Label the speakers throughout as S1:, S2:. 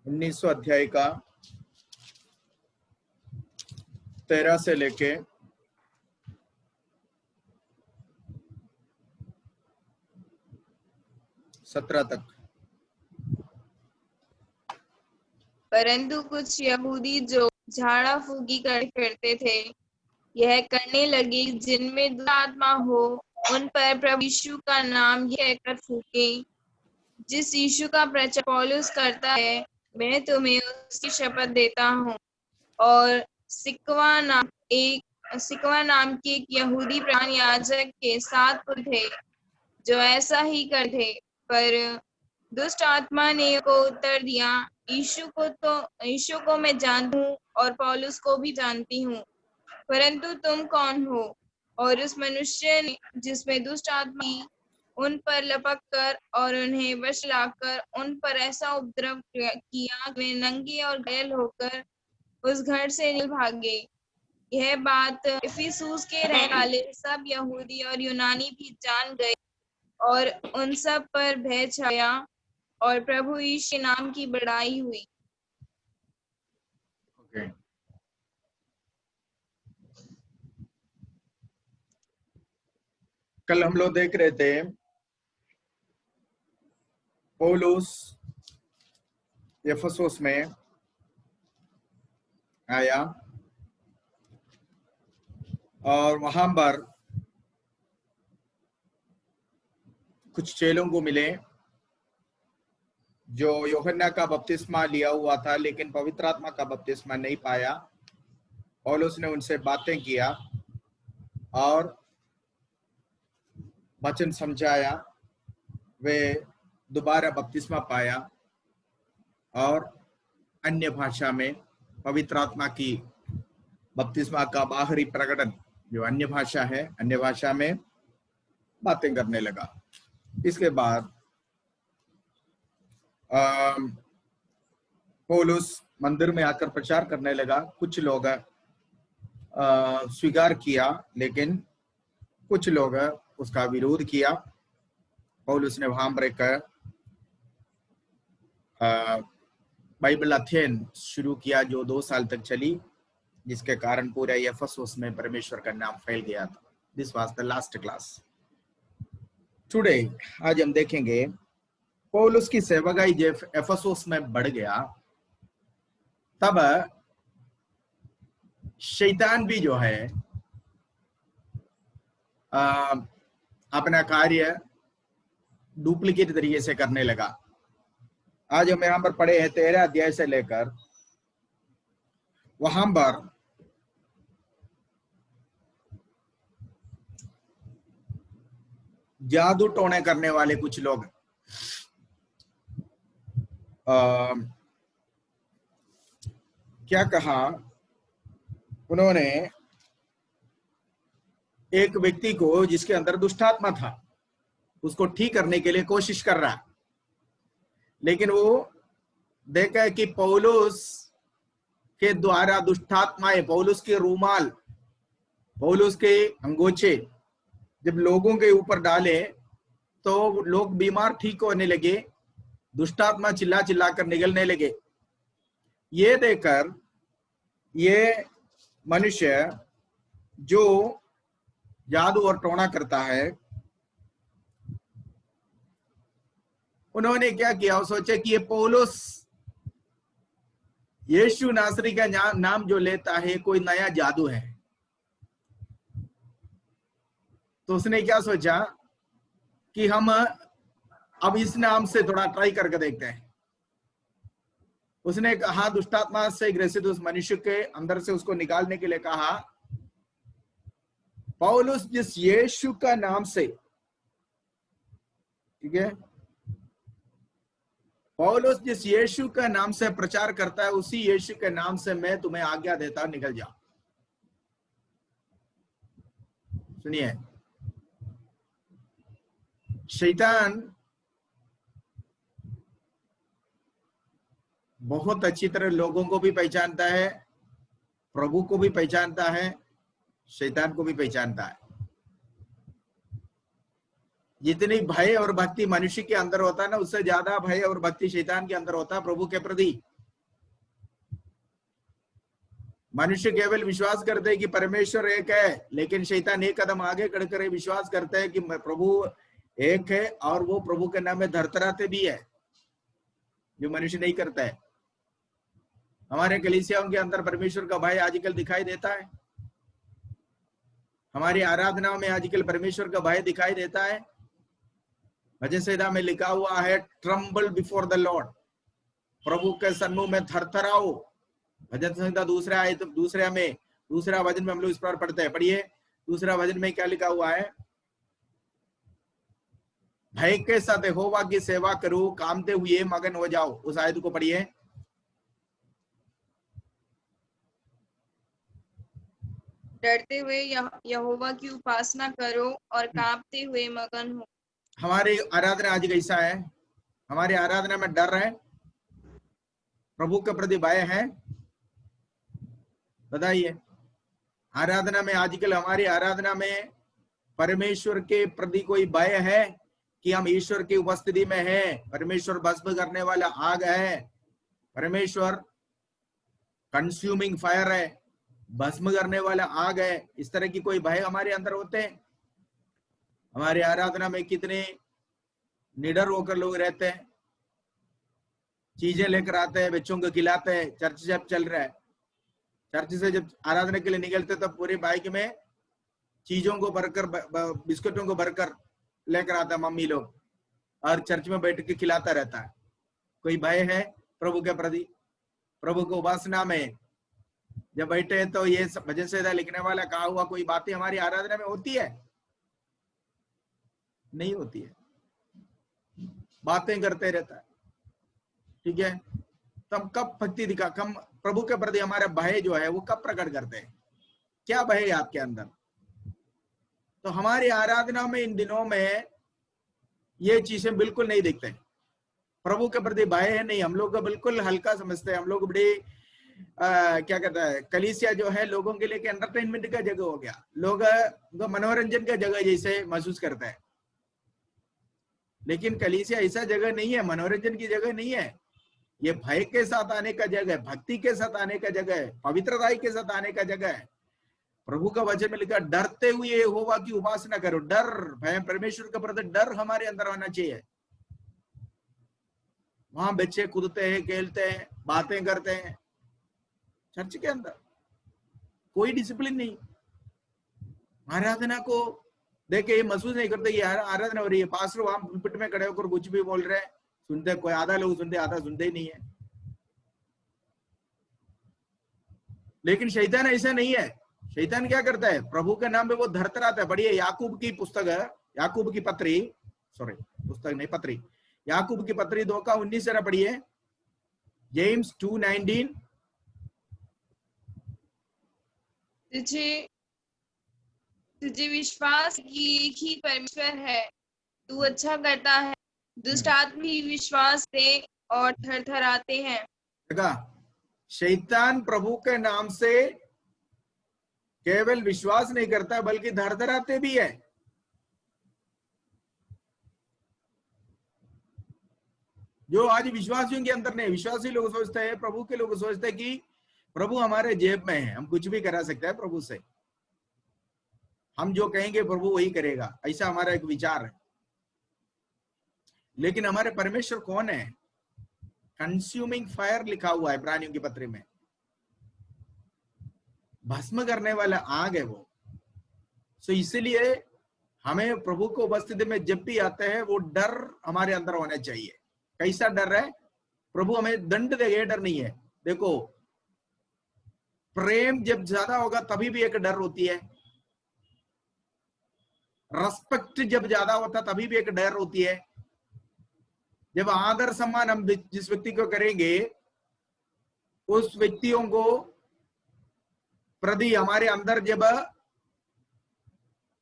S1: 19वां अध्याय का 13 से लेके 17 तक।
S2: परंतु कुछ यहूदी जो झाड़ा फूकी करते थे यह करने लगे, जिनमें दुष्ट आत्मा हो उन पर प्रभु यीशु का नाम कहकर फूके। जिस यीशु का प्रचार पौलुस करता है, मैं तुम्हें उसकी शपथ देता हूँ। और सिक्वा नाम के एक यहूदी प्रधान याजक के 7 पुत्र थे जो ऐसा ही करते। पर दुष्ट आत्मा ने को उत्तर दिया, यीशु को मैं जानती हूँ और पौलुस को भी जानती हूँ, परंतु तुम कौन हो? और उस मनुष्य ने जिसमें दुष्ट आत्मा उन पर लपक कर और उन्हें वश लाकर उन पर ऐसा उपद्रव किया वे नंगे और घायल होकर उस घर से निकल भागे। यह बात इफिसुस के रहने वाले सब यहूदी और यूनानी भी जान गए और उन सब पर भय छाया और प्रभु यीशु के नाम की बड़ाई हुई।
S1: okay. कल हम लोग देख रहे थे पौलुस एफेसुस में आया और वहां पर कुछ चेलों को मिले जो यूहन्ना का बपतिस्मा लिया हुआ था लेकिन पवित्र आत्मा का बपतिस्मा नहीं पाया। पौलुस ने उनसे बातें किया और वचन समझाया, वे दोबारा बपतिस्मा पाया और अन्य भाषा में पवित्र आत्मा की बपतिस्मा का बाहरी प्रकटन जो अन्य भाषा है, अन्य भाषा में बातें करने लगा। इसके बाद पौलुस मंदिर में आकर प्रचार करने लगा। कुछ लोग स्वीकार किया लेकिन कुछ लोग उसका विरोध किया। पौलुस ने वहां पर एक बाइबल अध्ययन शुरू किया जो 2 साल तक चली, जिसके कारण पूरे एफेसुस में परमेश्वर का नाम फैल गया था। This was the last class today. आज हम देखेंगे पौलुस की सेवकाई जब एफेसुस में बढ़ गया तब शैतान भी जो है अपना कार्य डुप्लीकेट तरीके से करने लगा। आज हम यहाँ पर पढ़े हैं 13 अध्याय से लेकर वहां पर जादू टोने करने वाले कुछ लोग क्या कहा, उन्होंने एक व्यक्ति को जिसके अंदर दुष्टात्मा था उसको ठीक करने के लिए कोशिश कर रहा, लेकिन वो देखा कि पौलुस के द्वारा दुष्टात्माएं पौलुस के रूमाल, पौलुस के अंगोछे जब लोगों के ऊपर डाले तो लोग बीमार ठीक होने लगे, दुष्टात्मा चिल्ला चिल्ला कर निकलने लगे। ये देखकर ये मनुष्य जो जादू और टोना करता है, उन्होंने क्या किया, सोचे कि ये पौलुस यीशु नासरी का नाम जो लेता है कोई नया जादू है। तो उसने क्या सोचा कि हम अब इस नाम से थोड़ा ट्राई करके देखते हैं। उसने कहा, दुष्टात्मा से ग्रसित उस मनुष्य के अंदर से उसको निकालने के लिए कहा, पौलुस जिस यीशु का नाम से, ठीक है, पौलुस जिस यीशु का नाम से प्रचार करता है उसी यीशु के नाम से मैं तुम्हें आज्ञा देता हूं, निकल जाओ। सुनिए, शैतान बहुत अच्छी तरह लोगों को भी पहचानता है, प्रभु को भी पहचानता है, शैतान को भी पहचानता है। जितनी भय और भक्ति मनुष्य के अंदर होता है ना, उससे ज्यादा भय और भक्ति शैतान के अंदर होता है प्रभु के प्रति। मनुष्य केवल विश्वास करते हैं कि परमेश्वर एक है, लेकिन शैतान एक कदम आगे बढ़कर विश्वास करते हैं कि प्रभु एक है और वो प्रभु के नाम में धरतराते भी है, जो मनुष्य नहीं करता है। हमारे कलीसियाओं के अंदर परमेश्वर का भय आजकल दिखाई देता है, हमारी आराधनाओं में आजकल परमेश्वर का भय दिखाई देता है। भजन संहिता में लिखा हुआ है, ट्रम्बल बिफोर द लॉर्ड, प्रभु के सन्मुख में थरथराओ। भजन संहिता दूसरा वचन में हम लोग इस पर पढ़ते हैं। पढ़िए, दूसरा वचन में क्या लिखा हुआ है? भय के साथ यहोवा की सेवा करो, कामते हुए मगन हो जाओ। उस आयत को पढ़िए।
S2: डरते हुए यहोवा की उपासना करो और कांपते हुए मगन हो।
S1: हमारी आराधना आज कैसा है? हमारी आराधना में डर है, प्रभु के प्रति भय है? बताइए। आराधना में आजकल, हमारी आराधना में परमेश्वर के प्रति कोई भय है कि हम ईश्वर की उपस्थिति में हैं? परमेश्वर भस्म करने वाला आग है, परमेश्वर कंज्यूमिंग फायर है, भस्म करने वाला आग है। इस तरह की कोई भय हमारे अंदर होते हैं? हमारी आराधना में कितने निडर होकर लोग रहते हैं, चीजें लेकर आते हैं, बच्चों को खिलाते हैं। चर्च जब चल रहा है, चर्च से जब आराधना के लिए निकलते तब पूरे बाइक में चीजों को भरकर, बिस्कुटों को भरकर लेकर आता मम्मी लोग, और चर्च में बैठ के खिलाता रहता है। कोई भय है प्रभु के प्रति? प्रभु को उपासना में जब बैठे तो ये भजन संहिता लिखने वाला कहा हुआ कोई बातें हमारी आराधना में होती है? नहीं होती है, बातें करते रहता है। ठीक है, तब कब भक्ति दिखा, कम प्रभु के प्रति हमारा भय जो है वो कब प्रकट करते हैं? क्या भय है आपके अंदर? तो हमारी आराधना में इन दिनों में ये चीजें बिल्कुल नहीं दिखते। प्रभु के प्रति भय है नहीं, हम लोग को बिल्कुल हल्का समझते हैं। हम लोग बड़े क्या कहता है, कलीसिया जो है लोगों के लिए एंटरटेनमेंट का जगह हो गया, लोग मनोरंजन का जगह जैसे महसूस करते हैं। लेकिन कलीसिया ऐसा जगह नहीं है, मनोरंजन की जगह नहीं है। ये भय के साथ आने का जगह है, भक्ति के साथ आने का जगह है, पवित्रता के साथ आने का जगह है। प्रभु का वचन में लिखा, डरते हुए यहोवा की उपासना करो। डर, भय, परमेश्वर के प्रति डर हमारे अंदर होना चाहिए। वहां बच्चे कूदते हैं, खेलते हैं, बातें करते हैं, चर्च के अंदर कोई डिसिप्लिन नहीं। आराधना को देख के ये महसूस नहीं करते ये आराधना हो रही है। पास्टर वहां पुलपिट में खड़े होकर कुछ भी बोल रहे हैं, सुनते कोई आधा लोग सुनते, आधा सुनते ही नहीं है। लेकिन शैतान ऐसा नहीं है। शैतान क्या करता है? प्रभु के नाम पे वो धरतराता है। बढ़िए, याकूब की पुस्तक है, याकूब की पत्री, सॉरी पुस्तक नहीं पत्री, याकूब की पत्री 2:19 जरा पढ़िए। जेम्स 2:19।
S2: तुझे विश्वास कि एक ही परमेश्वर है, तू अच्छा करता है। दुष्ट आदमी विश्वास से और थरथराते हैं।
S1: देखा, शैतान प्रभु के नाम से केवल विश्वास नहीं करता बल्कि धरधराते भी है। जो आज विश्वासियों के अंदर नहीं, विश्वासी लोग सोचते हैं, प्रभु के लोग सोचते हैं कि प्रभु हमारे जेब में है, हम कुछ भी करा सकते हैं प्रभु से, हम जो कहेंगे प्रभु वही करेगा, ऐसा हमारा एक विचार है। लेकिन हमारे परमेश्वर कौन है? कंज्यूमिंग फायर लिखा हुआ है इब्रानियों की पत्री में, भस्म करने वाला आग है वो। सो इसलिए हमें प्रभु को उपस्थिति में जब भी आते हैं वो डर हमारे अंदर होना चाहिए। कैसा डर है? प्रभु हमें दंड देगा, डर नहीं है। देखो, प्रेम जब ज्यादा होगा तभी भी एक डर होती है, रेस्पेक्ट जब ज्यादा होता तभी भी एक डर होती है। जब आदर सम्मान हम जिस व्यक्ति को करेंगे उस व्यक्तियों को प्रति हमारे अंदर जब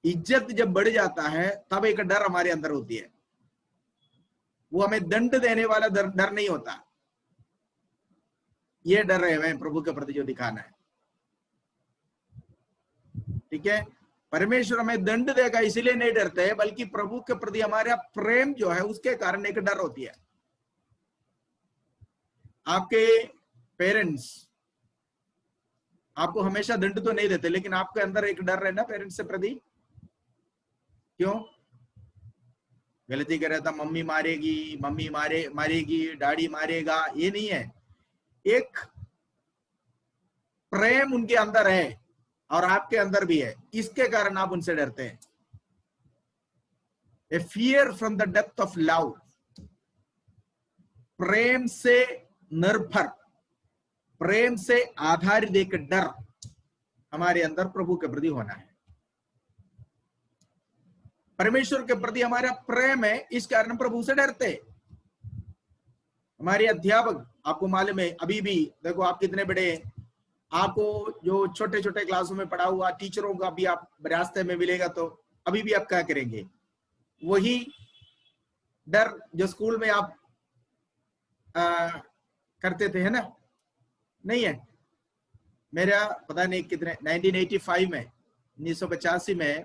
S1: इज्जत जब बढ़ जाता है तब एक डर हमारे अंदर होती है। वो हमें दंड देने वाला डर नहीं होता, ये डर है हमें प्रभु के प्रति जो दिखाना है। ठीक है, परमेश्वर हमें दंड देगा इसलिए नहीं डरते, बल्कि प्रभु के प्रति हमारा प्रेम जो है उसके कारण एक डर होती है। आपके पेरेंट्स आपको हमेशा दंड तो नहीं देते, लेकिन आपके अंदर एक डर है ना पेरेंट्स से प्रति। क्यों? गलती कर रहा था मम्मी मारेगी, मम्मी मारेगी, डैडी मारेगा, ये नहीं है। एक प्रेम उनके अंदर है और आपके अंदर भी है, इसके कारण आप उनसे डरते हैं। A fear from the depth of love, प्रेम से निर्भर, प्रेम से आधारित एक डर हमारे अंदर प्रभु के प्रति होना है। परमेश्वर के प्रति हमारा प्रेम है, इस कारण प्रभु से डरते। हमारे अध्यापक, आपको मालूम है, अभी भी देखो आप कितने बड़े हैं, आपको जो छोटे छोटे क्लासों में पढ़ा हुआ टीचरों का भी आप रास्ते में मिलेगा तो अभी भी आप क्या करेंगे? वही डर जो स्कूल में आप करते थे, है ना? नहीं है? मेरा पता नहीं कितने 1985 में 1985 में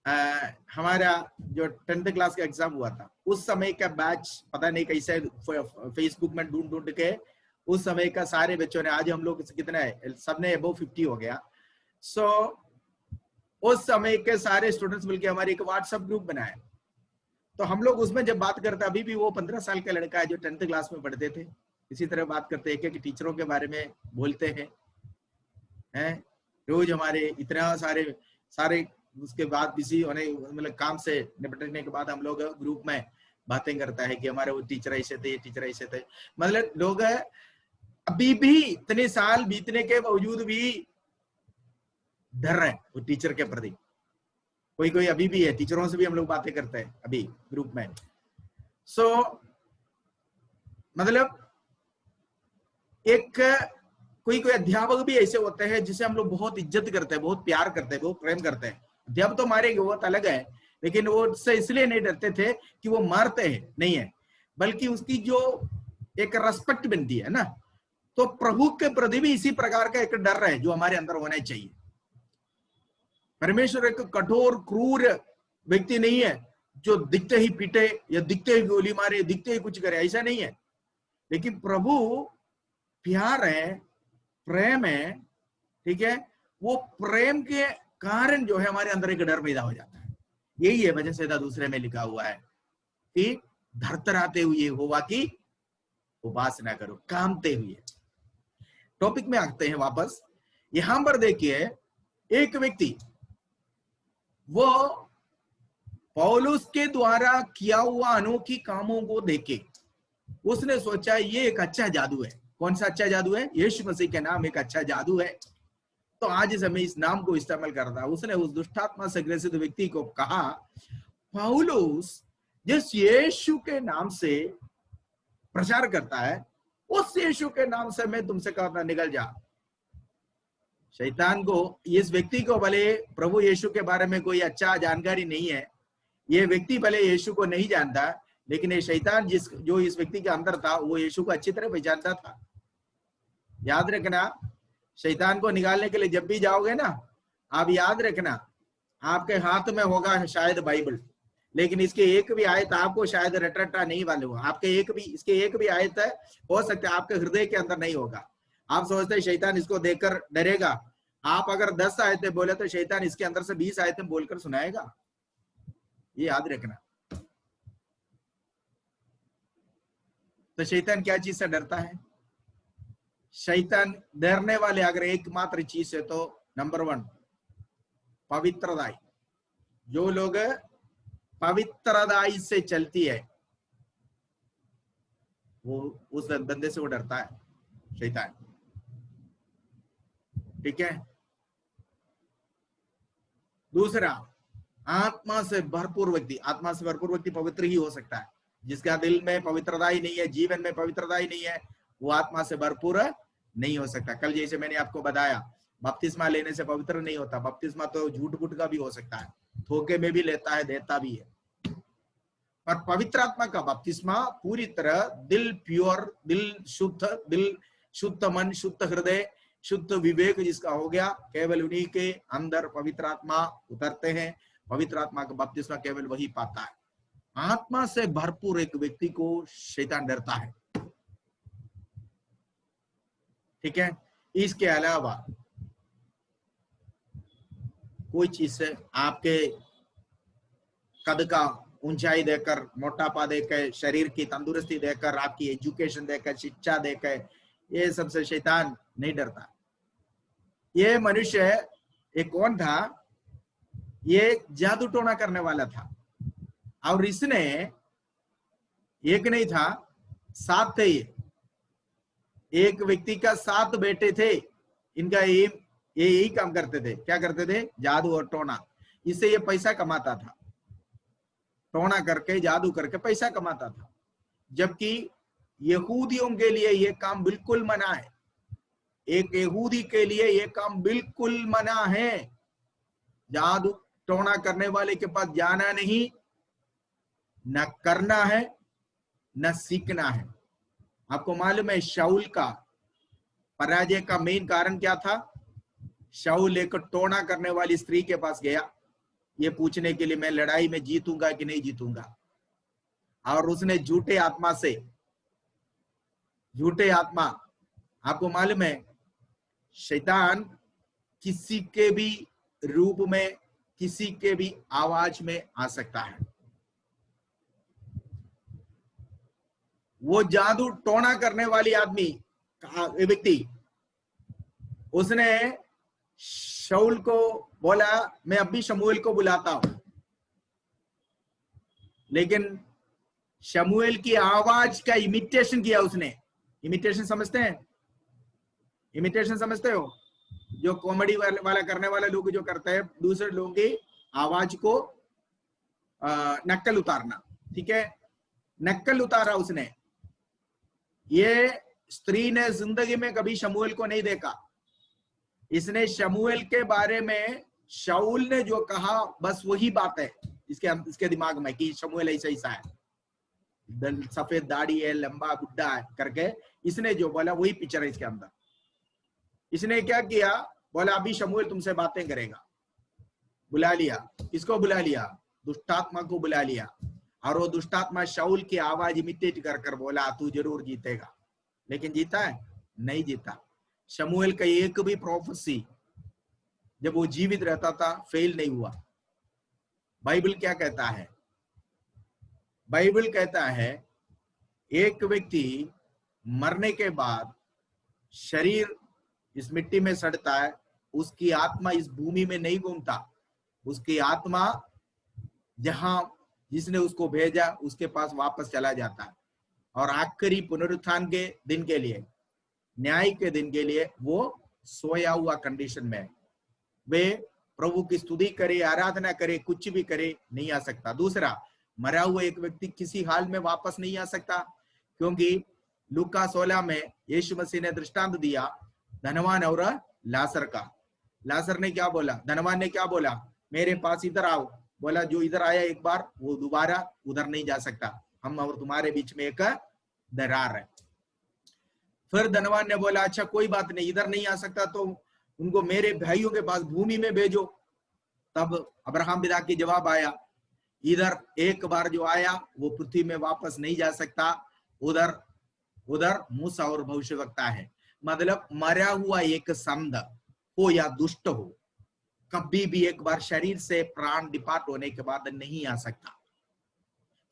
S1: हमारा जो 10th क्लास का एग्जाम हुआ था, उस समय का बैच पता नहीं कैसे फेसबुक में ढूंढ के उस समय का सारे बच्चों ने, आज हम लोग कितना है, सबने अबव 50 हो गया। सो उस समय के सारे स्टूडेंट्स मिलके हमारे एक व्हाट्सएप ग्रुप बनाया, तो हम लोग उसमें जब बात करते, अभी भी वो 15 साल का लड़का है जो 10th क्लास में पढ़ते थे, इसी तरह बात करते, एक टीचरों के बारे में बोलते हैं, रोज हमारे इतना सारे उसके बाद बिजी होने, मतलब काम से निपटने के बाद हम लोग ग्रुप में बातें करता है कि हमारे वो टीचर ऐसे थे, टीचर ऐसे थे। मतलब लोग अभी भी इतने साल बीतने के बावजूद भी डर रहे वो टीचर के प्रति। कोई अभी भी है, टीचरों से भी हम लोग बातें करते हैं अभी ग्रुप में। सो मतलब एक कोई अध्यापक भी ऐसे होते हैं जिसे हम लोग बहुत इज्जत करते हैं, बहुत प्यार करते हैं, बहुत प्रेम करते हैं। अध्यापक तो मारेंगे, वो अलग है, लेकिन वो उससे इसलिए नहीं डरते थे कि वो मारते हैं, नहीं है, बल्कि उसकी जो एक रेस्पेक्ट बनती है ना, तो प्रभु के प्रति भी इसी प्रकार का एक डर है जो हमारे अंदर होना चाहिए। परमेश्वर एक कठोर क्रूर व्यक्ति नहीं है जो दिखते ही पीटे या दिखते ही गोली मारे, दिखते ही कुछ करे, ऐसा नहीं है। लेकिन प्रभु प्यार है, प्रेम है, ठीक है? वो प्रेम के कारण जो है हमारे अंदर एक डर पैदा हो जाता है। यही है वजह से दूसरे में लिखा हुआ है कि धरतराते हुए होवा की उपासना करो, कामते हुए। टॉपिक में आते हैं वापस। यहां पर देखिए, एक व्यक्ति वो पौलुस के द्वारा किया हुआ अनोखी कामों को देखे उसने सोचा ये एक अच्छा जादू है। कौन सा अच्छा जादू है? यीशु मसीह के नाम एक अच्छा जादू है। तो आज इस हमें इस नाम को इस्तेमाल करता है। उसने उस दुष्टात्मा से ग्रसित व्यक्ति को कहा, पौलुस जिस यीशु के नाम से प्रचार करता है, उस यीशु के नाम से मैं तुमसे कहता निकल जा। शैतान को, इस व्यक्ति को भले प्रभु यीशु के बारे में कोई अच्छा जानकारी नहीं है, ये व्यक्ति भले यीशु को नहीं जानता, लेकिन ये शैतान जो इस व्यक्ति के अंदर था वो यीशु को अच्छी तरह पहचानता था। याद रखना, शैतान को निकालने के लिए जब भी जाओगे ना, आप याद रखना आपके हाथ में होगा शायद बाइबल, लेकिन इसके एक भी आयत आपको शायद रटरटा नहीं मालूम। आपके इसके एक भी आयत हो सकता है आपके हृदय के अंदर नहीं होगा। आप सोचते हैं शैतान इसको देखकर डरेगा। आप अगर 10 आयतें बोले तो शैतान इसके अंदर से 20 आयतें बोलकर सुनाएगा, ये याद रखना। तो शैतान क्या चीज से डरता है? शैतान डरने वाले अगर एकमात्र चीज है तो नंबर 1 पवित्रदाई। जो लोग पवित्रदाई से चलती है वो उस बंदे से वो डरता है, शैतान, ठीक है? दूसरा, आत्मा से भरपूर व्यक्ति। आत्मा से भरपूर व्यक्ति पवित्र ही हो सकता है। जिसका दिल में पवित्रता ही नहीं है, जीवन में पवित्रता ही नहीं है, वो आत्मा से भरपूर नहीं हो सकता। कल जैसे मैंने आपको बताया, बपतिस्मा लेने से पवित्र नहीं होता। बपतिस्मा तो झूठ फूट का भी हो सकता है, धोखे में भी लेता है, देता भी है। पर पवित्र आत्मा का बपतिस्मा पूरी तरह दिल प्योर, दिल शुद्ध मन, शुद्ध हृदय, शुद्ध विवेक जिसका हो गया, केवल उन्हीं के अंदर पवित्र आत्मा उतरते हैं। पवित्र आत्मा का बपतिस्मा केवल वही पाता है। आत्मा से भरपूर एक व्यक्ति को शैतान डरता है, ठीक है? इसके अलावा कोई चीज से आपके कद का ऊंचाई देकर, मोटापा देकर, शरीर की तंदुरुस्ती देकर, आपकी एजुकेशन देकर, शिक्षा देकर, ये सबसे शैतान नहीं डरता। ये मनुष्य ये कौन था? ये जादू टोना करने वाला था, और इसने एक नहीं था, 7 थे। ये एक व्यक्ति का 7 बेटे थे। इनका ये यही काम करते थे। क्या करते थे? जादू और टोना। इससे ये पैसा कमाता था, टोना करके, जादू करके पैसा कमाता था। जबकि यहूदियों के लिए ये काम बिल्कुल मना है। एक यहूदी के लिए ये काम बिल्कुल मना है। जादू टोना करने वाले के पास जाना नहीं, न करना है, न सीखना है। आपको मालूम है शाऊल का पराजय का मेन कारण क्या था? शाऊल एक टोना करने वाली स्त्री के पास गया, ये पूछने के लिए मैं लड़ाई में जीतूंगा कि नहीं जीतूंगा। और उसने झूठे आत्मा, आपको मालूम है शैतान किसी के भी रूप में, किसी के भी आवाज में आ सकता है। वो जादू टोना करने वाली आदमी व्यक्ति, उसने शाऊल को बोला मैं अभी शमूएल को बुलाता हूं, लेकिन शमूएल की आवाज का इमिटेशन किया उसने। इमिटेशन समझते हैं? इमिटेशन समझते हो? जो कॉमेडी वाला करने वाले लोग जो करते हैं, दूसरे लोगों की आवाज को नक्कल उतारना, ठीक है? नक्कल उतारा उसने। ये स्त्री ने जिंदगी में कभी शमूएल को नहीं देखा। इसने शमूएल के बारे में शाऊल ने जो कहा बस वही बात है इसके दिमाग में कि शमूएल ऐसा है, सफेद दाढ़ी है, लंबा बुड्ढा है करके इसने जो बोला वही पिक्चर है इसके अंदर। इसने क्या किया? बोला अभी शमूएल तुमसे बातें करेगा। बुला लिया। किसको बुला लिया? दुष्टात्मा को बुला लिया। और वो दुष्टात्मा शाऊल की आवाज इमिटेट कर बोला तू जरूर जीतेगा। लेकिन जीता है? नहीं जीता। शमूएल का एक भी प्रोफेसी जब वो जीवित रहता था फेल नहीं हुआ। बाइबल क्या कहता है? बाइबल कहता है एक व्यक्ति मरने के बाद शरीर इस मिट्टी में सड़ता है, उसकी आत्मा इस भूमि में नहीं घूमता। उसकी आत्मा जहां जिसने उसको भेजा उसके पास वापस चला जाता है, और आखिरी पुनरुत्थान के दिन के लिए, न्याय के दिन के लिए वो सोया हुआ कंडीशन में वे प्रभु की स्तुति करे, आराधना करे, कुछ भी करे, नहीं आ सकता। दूसरा, मरा हुआ एक व्यक्ति किसी हाल में वापस नहीं आ सकता, क्योंकि लूका 16 में यीशु मसीह ने दृष्टांत दिया धनवान और लाजर का। लाजर ने क्या बोला? धनवान ने क्या बोला? मेरे पास इधर आओ। बोला जो इधर आया एक बार वो दोबारा उधर नहीं जा सकता, हम और तुम्हारे बीच में एक दरार है। फिर धनवान ने बोला अच्छा कोई बात नहीं, इधर नहीं आ सकता तो उनको मेरे भाइयों के पास भूमि में भेजो। तब अब्राहम पिता की जवाब आया, इधर एक बार जो आया वो पृथ्वी में वापस नहीं जा सकता, उधर मूसा और भविष्यवक्ता है। मतलब मरा हुआ एक संत हो या दुष्ट हो, कभी भी एक बार शरीर से प्राण डिपार्ट होने के बाद नहीं आ सकता।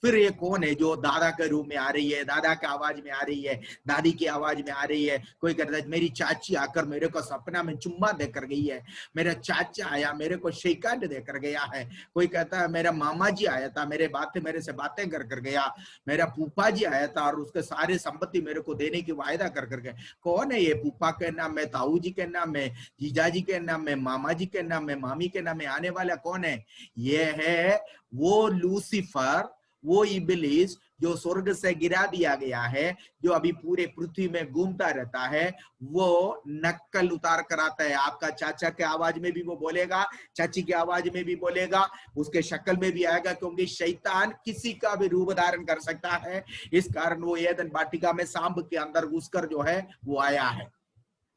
S1: फिर ये कौन है जो दादा के रूप में आ रही है, दादा की आवाज में आ रही है, दादी की आवाज में आ रही है? कोई कहता है मेरी चाची आकर मेरे को सपना में चुम्मा देकर गई है, मेरा चाचा आया मेरे को शेकांड देकर गया है। कोई कहता है मेरा मामा जी आया था, मेरे से बातें कर गया, मेरा फूफा जी आया था और उसके सारे संपत्ति मेरे को देने की वायदा कर गए। कौन है ये? फूफा के नाम में, ताऊ जी के नाम में, जीजा जी के नाम में, मामा जी के नाम में, मामी के नाम में आने वाला कौन है? ये है वो लूसीफर, वो इब्लिस जो स्वर्ग से गिरा दिया गया है, जो अभी पूरे पृथ्वी में घूमता रहता है। वो नक्कल उतार कर आता है। आपका चाचा के आवाज में भी वो बोलेगा, चाची की आवाज में भी बोलेगा, उसके शक्ल में भी आएगा, क्योंकि शैतान किसी का भी रूप धारण कर सकता है। इस कारण वो एदन वाटिका में सांप के अंदर घुसकर जो है वो आया है।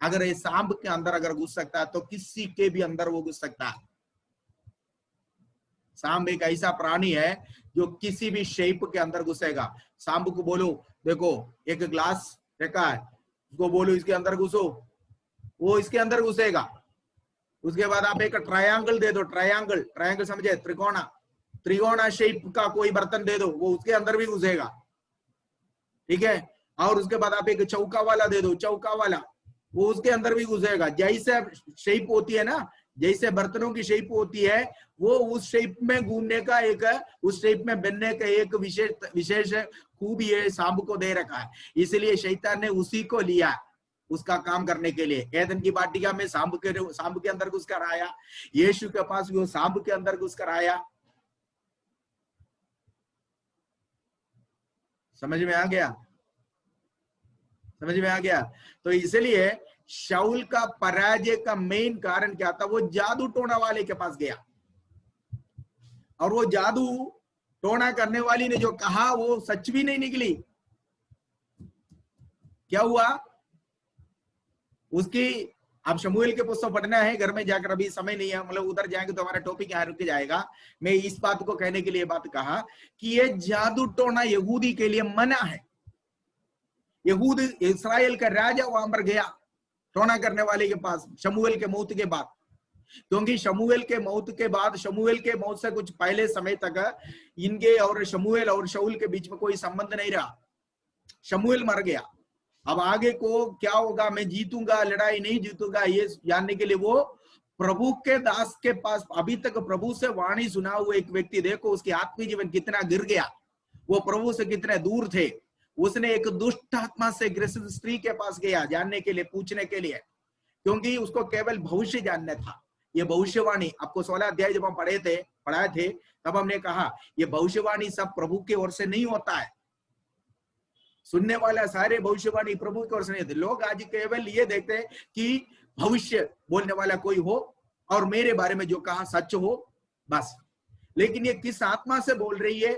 S1: अगर ये सांप के अंदर अगर घुस सकता है तो किसी के भी अंदर वो घुस सकता है। सांप एक ऐसा प्राणी है जो किसी भी शेप के अंदर घुसेगा। सांप को बोलो देखो एक ग्लास रखा है, उसको बोलो इसके अंदर घुसो, वो इसके अंदर घुसेगा। उसके बाद आप एक ट्रायंगल दे दो, ट्रायंगल, ट्रायंगल समझे, त्रिकोणा, त्रिकोणा शेप का कोई बर्तन दे दो, वो उसके अंदर भी घुसेगा, ठीक है। और उसके बाद आप एक चौका वाला दे दो, चौका वाला, वो उसके अंदर भी घुसेगा। जैसे शेप होती है ना, जैसे बर्तनों की शेप होती है, वो उस शेप में घूमने का एक, उस शेप में बनने का एक विशेष खूबी है, सांप को दे रखा है। इसलिए शैतान ने उसी को लिया उसका काम करने के लिए। एदन की वाटिका में सांप के अंदर घुस कर आया, यीशु के पास वो सांप के अंदर घुस कर आया। समझ में आ गया? समझ में आ गया? तो इसलिए शाऊल का पराजय का मेन कारण क्या था? वो जादू टोना वाले के पास गया, और वो जादू टोना करने वाली ने जो कहा वो सच भी नहीं निकली। क्या हुआ उसकी? आप शमूएल के पुस्तक पढ़ना है घर में जाकर, अभी समय नहीं है, मतलब उधर जाएंगे तो हमारा टॉपिक यहाँ रुक जाएगा। मैं इस बात को कहने के लिए बात कहा कि ये जादू टोना यहूदी के लिए मना है। यहूद इस्राएल का राजा वहां पर गया टोना करने वाले के पास शमूएल के मौत के बाद, क्योंकि शमूएल के मौत के बाद, शमूएल के मौत से कुछ पहले समय तक इनके और शमूएल और शाऊल के बीच में कोई संबंध नहीं रहा। शमूएल मर गया, अब आगे को क्या होगा, मैं जीतूंगा लड़ाई नहीं जीतूंगा, ये जानने के लिए वो प्रभु के दास के पास, अभी तक प्रभु से वाणी सुना हुआ एक व्यक्ति, देखो उसकी आत्मीय जीवन कितना गिर गया, वो प्रभु से कितने दूर थे। उसने एक दुष्ट आत्मा से ग्रसित स्त्री के पास गया जानने के लिए, पूछने के लिए, क्योंकि उसको केवल भविष्य जानना था। ये भविष्यवाणी आपको 16 अध्याय जब हम पढ़ाए थे तब हमने कहा ये भविष्यवाणी सब प्रभु की ओर से नहीं होता है। सुनने वाला सारे भविष्यवाणी प्रभु की ओर से नहीं होते। लोग आज केवल ये देखते हैं कि भविष्य बोलने वाला कोई हो और मेरे बारे में जो कहा सच हो, बस। लेकिन ये किस आत्मा से बोल रही है,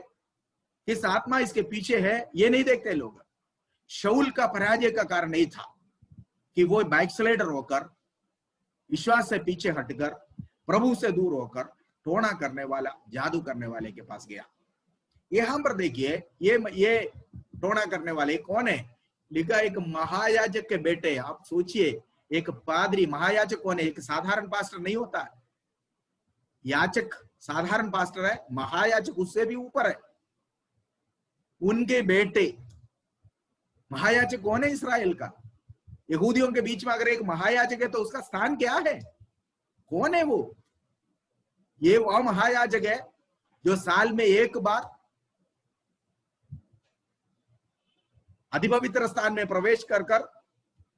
S1: किस आत्मा इसके पीछे है, ये नहीं देखते लोग। शाऊल का पराजय का कारण नहीं था कि वो बैकस्लाइडर होकर, विश्वास से पीछे हटकर, प्रभु से दूर होकर टोना करने वाला, जादू करने वाले के पास गया। यहां पर देखिए ये टोना करने वाले कौन है? लिखा एक महायाजक के बेटे। आप सोचिए, एक पादरी, महायाजक कौन है? एक साधारण पास्टर नहीं होता है। याचक साधारण पास्टर है, महायाजक उससे भी ऊपर है। उनके बेटे महायाजक कौन है? इस्राएल का, यहूदियों के बीच में अगर एक महायाजक है तो उसका स्थान क्या है? कौन है वो? ये वह महायाजक है जो साल में एक बार अधिपवित्र स्थान में प्रवेश कर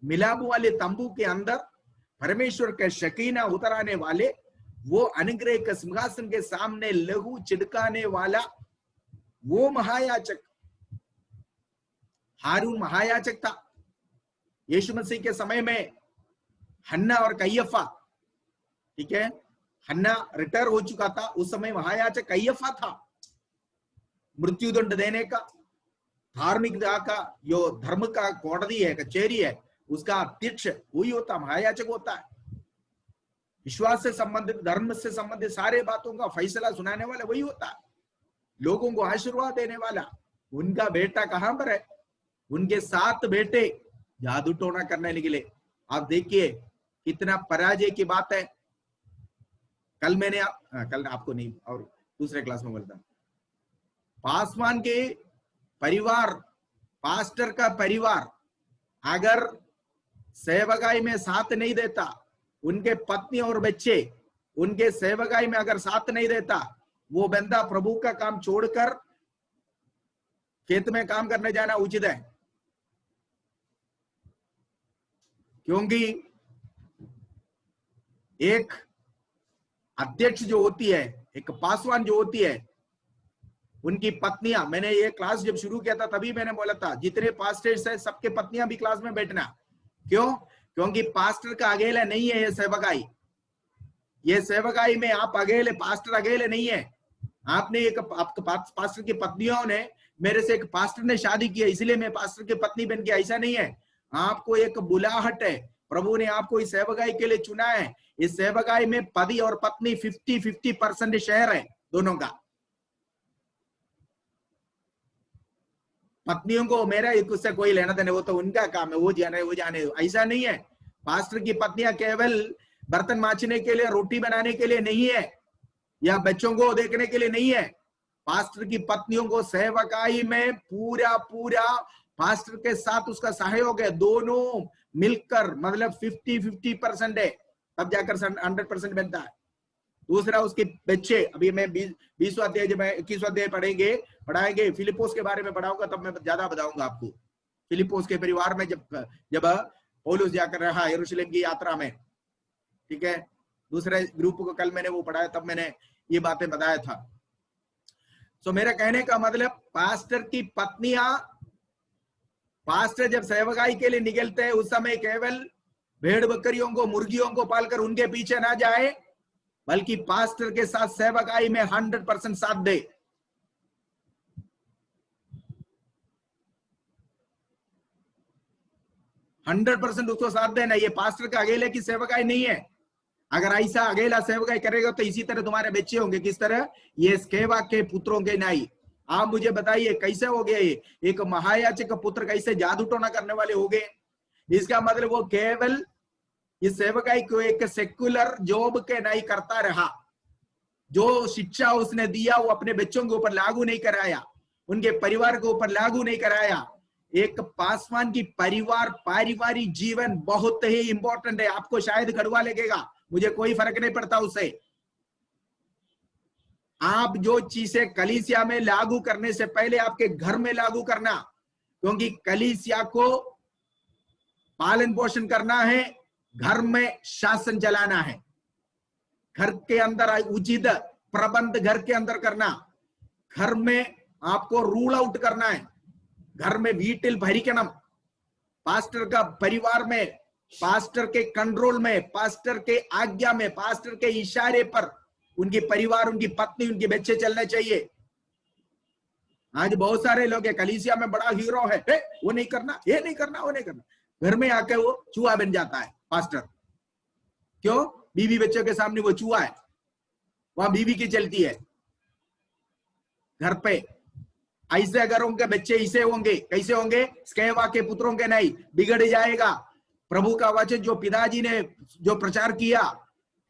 S1: मिलाप वाले तंबू के अंदर परमेश्वर के शकीना उतराने वाले, वो अनुग्रह के सिंहासन के सामने लहू छिड़काने वाला वो महायाजक। हारून महायाजक था। यीशु मसीह के समय में हन्ना और कैयफा, ठीक है, हन्ना रिटायर हो चुका था, उस समय महायाजक कैयफा था। मृत्युदंड देने का, धार्मिकता का जो धर्म का कोड़दी है, कचेरी है, उसका अध्यक्ष वही होता, महायाजक होता है। विश्वास से संबंधित, धर्म से संबंधित सारे बातों का फैसला सुनाने वाला वही होता है, लोगों को आशीर्वाद देने वाला। उनका बेटा कहां पर है? उनके 7 बेटे जादू टोना करने निकले। आप देखिए कितना पराजय की बात है। कल मैंने कल आपको नहीं और दूसरे क्लास में बोलता, पासवान के परिवार, पास्टर का परिवार अगर सेवकाई में साथ नहीं देता, उनके पत्नी और बच्चे उनके सेवकाई में अगर साथ नहीं देता, वो बंदा प्रभु का काम छोड़कर खेत में काम करने जाना उचित है। क्योंकि एक अध्यक्ष जो होती है, एक पासवान जो होती है, उनकी पत्नियां, मैंने ये क्लास जब शुरू किया था तभी मैंने बोला था जितने पास्टर्स है सबके पत्नियां भी क्लास में बैठना। क्यों? क्योंकि पास्टर का अकेला नहीं है ये सेवकाई। ये सेवकाई में आप अकेले, पास्टर अकेले नहीं है। आपने एक, आपके पास्टर की पत्नियों ने, मेरे से एक पास्टर ने शादी किया इसलिए मैं पास्टर की पत्नी बन गया, ऐसा नहीं है। आपको एक बुलाहट है, प्रभु ने आपको इस सेवकाई के लिए चुना है। इस सेवकाई में पति और पत्नी 50-50% शेयर है दोनों का। पत्नियों को मेरा उससे कोई लेना देना, वो तो उनका काम है, वो जाने, ऐसा नहीं है। पास्टर की पत्नियां केवल बर्तन मांजने के लिए, रोटी बनाने के लिए नहीं है, या बच्चों को देखने के लिए नहीं है। पास्टर की पत्नियों को सेवकाई में पूरा पूरा पास्टर के साथ उसका सहयोग है, दोनों मिलकर, मतलब 50-50% है, तब जाकर 100% बनता है। दूसरा उसके बच्चे, अभी मैं 20वां अध्याय, जब मैं 21वां अध्याय पढ़ाएंगे फिलिपोस के बारे में पढ़ाऊंगा, तब मैं ज्यादा बताऊंगा आपको। फिलिपोस के परिवार में जब पौलुस जाकर रहा यरूशलेम की यात्रा में, ठीक है, दूसरे ग्रुप को कल मैंने वो पढ़ाया, तब मैंने ये बातें बताया था। सो मेरा कहने का मतलब, पास्टर की पत्नियां, पास्टर जब सेवकाई के लिए निकलते हैं, उस समय केवल भेड़ बकरियों को, मुर्गियों को पालकर उनके पीछे ना जाए, बल्कि पास्टर के साथ सेवकाई में 100% साथ दे। उसको साथ देना। ये पास्टर का अकेले की सेवकाई नहीं है। अगर ऐसा अकेला सेवकाई करेगा तो इसी तरह तुम्हारे बच्चे होंगे। किस तरह? ये स्केवा के पुत्रों के नहीं। आप मुझे बताइए कैसे हो गया ये? एक महायाजक पुत्र कैसे जादू टोना करने वाले हो गए? इसका मतलब वो केवल इस सेवकाई को एक सेक्युलर जॉब के नहीं करता रहा। जो शिक्षा उसने दिया वो अपने बच्चों के ऊपर लागू नहीं कराया, उनके परिवार के ऊपर लागू नहीं कराया। एक पासवान की पारिवारिक जीवन बहुत ही इंपॉर्टेंट है। आपको शायद कड़वा लगेगा, मुझे कोई फर्क नहीं पड़ता उससे। आप जो चीजें कलीसिया में लागू करने से पहले आपके घर में लागू करना, क्योंकि कलीसिया को पालन पोषण करना है, घर में शासन चलाना है, घर के अंदर उचित प्रबंध घर के अंदर करना, घर में आपको रूल आउट करना है, घर में वीटिल भरिकणम, पास्टर का परिवार में, पास्टर के कंट्रोल में, पास्टर के आज्ञा में, पास्टर के इशारे पर उनकी परिवार, उनकी पत्नी, उनके बच्चे चलने चाहिए। आज बहुत सारे लोग है कलीसिया में बड़ा हीरो है, वो नहीं करना, ये नहीं करना, वो नहीं करना, घर में आके वो चूहा बन जाता है पास्टर। क्यों? बीवी बच्चों के सामने वो चूहा है, वहां बीवी की चलती है घर पे। ऐसे अगर उनके बच्चे ऐसे होंगे, कैसे होंगे? स्केवा के पुत्रों के नहीं, बिगड़ जाएगा। प्रभु का वचन जो पिताजी ने जो प्रचार किया,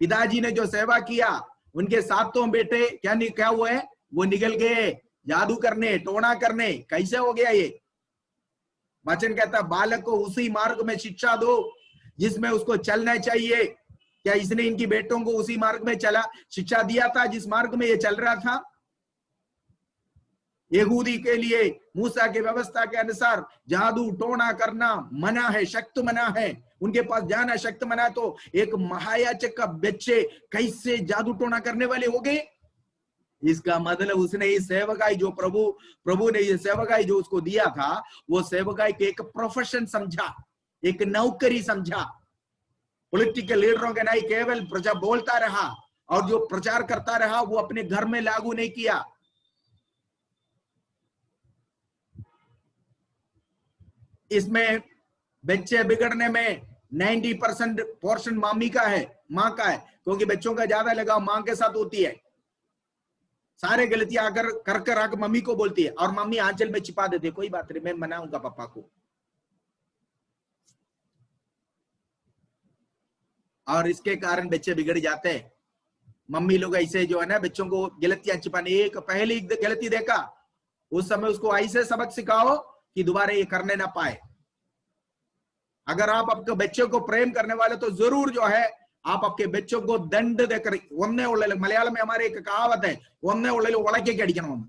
S1: पिताजी ने जो सेवा किया, उनके सातों बेटे क्या हुए? वो निकल गए जादू करने, टोना करने। कैसे हो गया ये? वचन कहता बालक को उसी मार्ग में शिक्षा दो जिसमें उसको चलना चाहिए। क्या इसने इनकी बेटों को उसी मार्ग में शिक्षा दिया था जिस मार्ग में ये चल रहा था? यहूदी के लिए मूसा की व्यवस्था के अनुसार जादू टोना करना मना है, सख्त मना है, उनके पास जाना सख्त मना। तो एक महायाजक का बच्चे कैसे जादू टोना करने वाले हो गए? इसका मतलब उसने ये सेवकाई जो प्रभु ने ये सेवकाई जो उसको दिया था, वो सेवकाई के एक प्रोफेशन समझा, एक नौकरी समझा। पॉलिटिकल लीडरों के नहीं, केवल प्रजा बोलता रहा और जो प्रचार करता रहा वो अपने घर में लागू नहीं किया। इसमें बच्चे बिगड़ने में 90% पोर्शन मामी का है, माँ का है, क्योंकि बच्चों का ज्यादा लगाव माँ के साथ होती है। सारे गलतियां अगर कर आकर मम्मी को बोलती है और मम्मी आंचल में छिपा देती है, कोई बात नहीं, मैं मनाऊंगा पापा को, और इसके कारण बच्चे बिगड़ जाते हैं। मम्मी लोग ऐसे जो है ना बच्चों को गलतियां छिपाने, एक पहली गलती देखा उस समय उसको ऐसे सबक सिखाओ कि दोबारा ये करने ना पाए। अगर आप आपके बच्चों को प्रेम करने वाले तो जरूर जो है आप आपके बच्चों को दंड देकर, ओन्ने उल्ले, मलयालम में हमारे एक कहावत है, ओन्ने उल्ले उड़के के अडिकणम।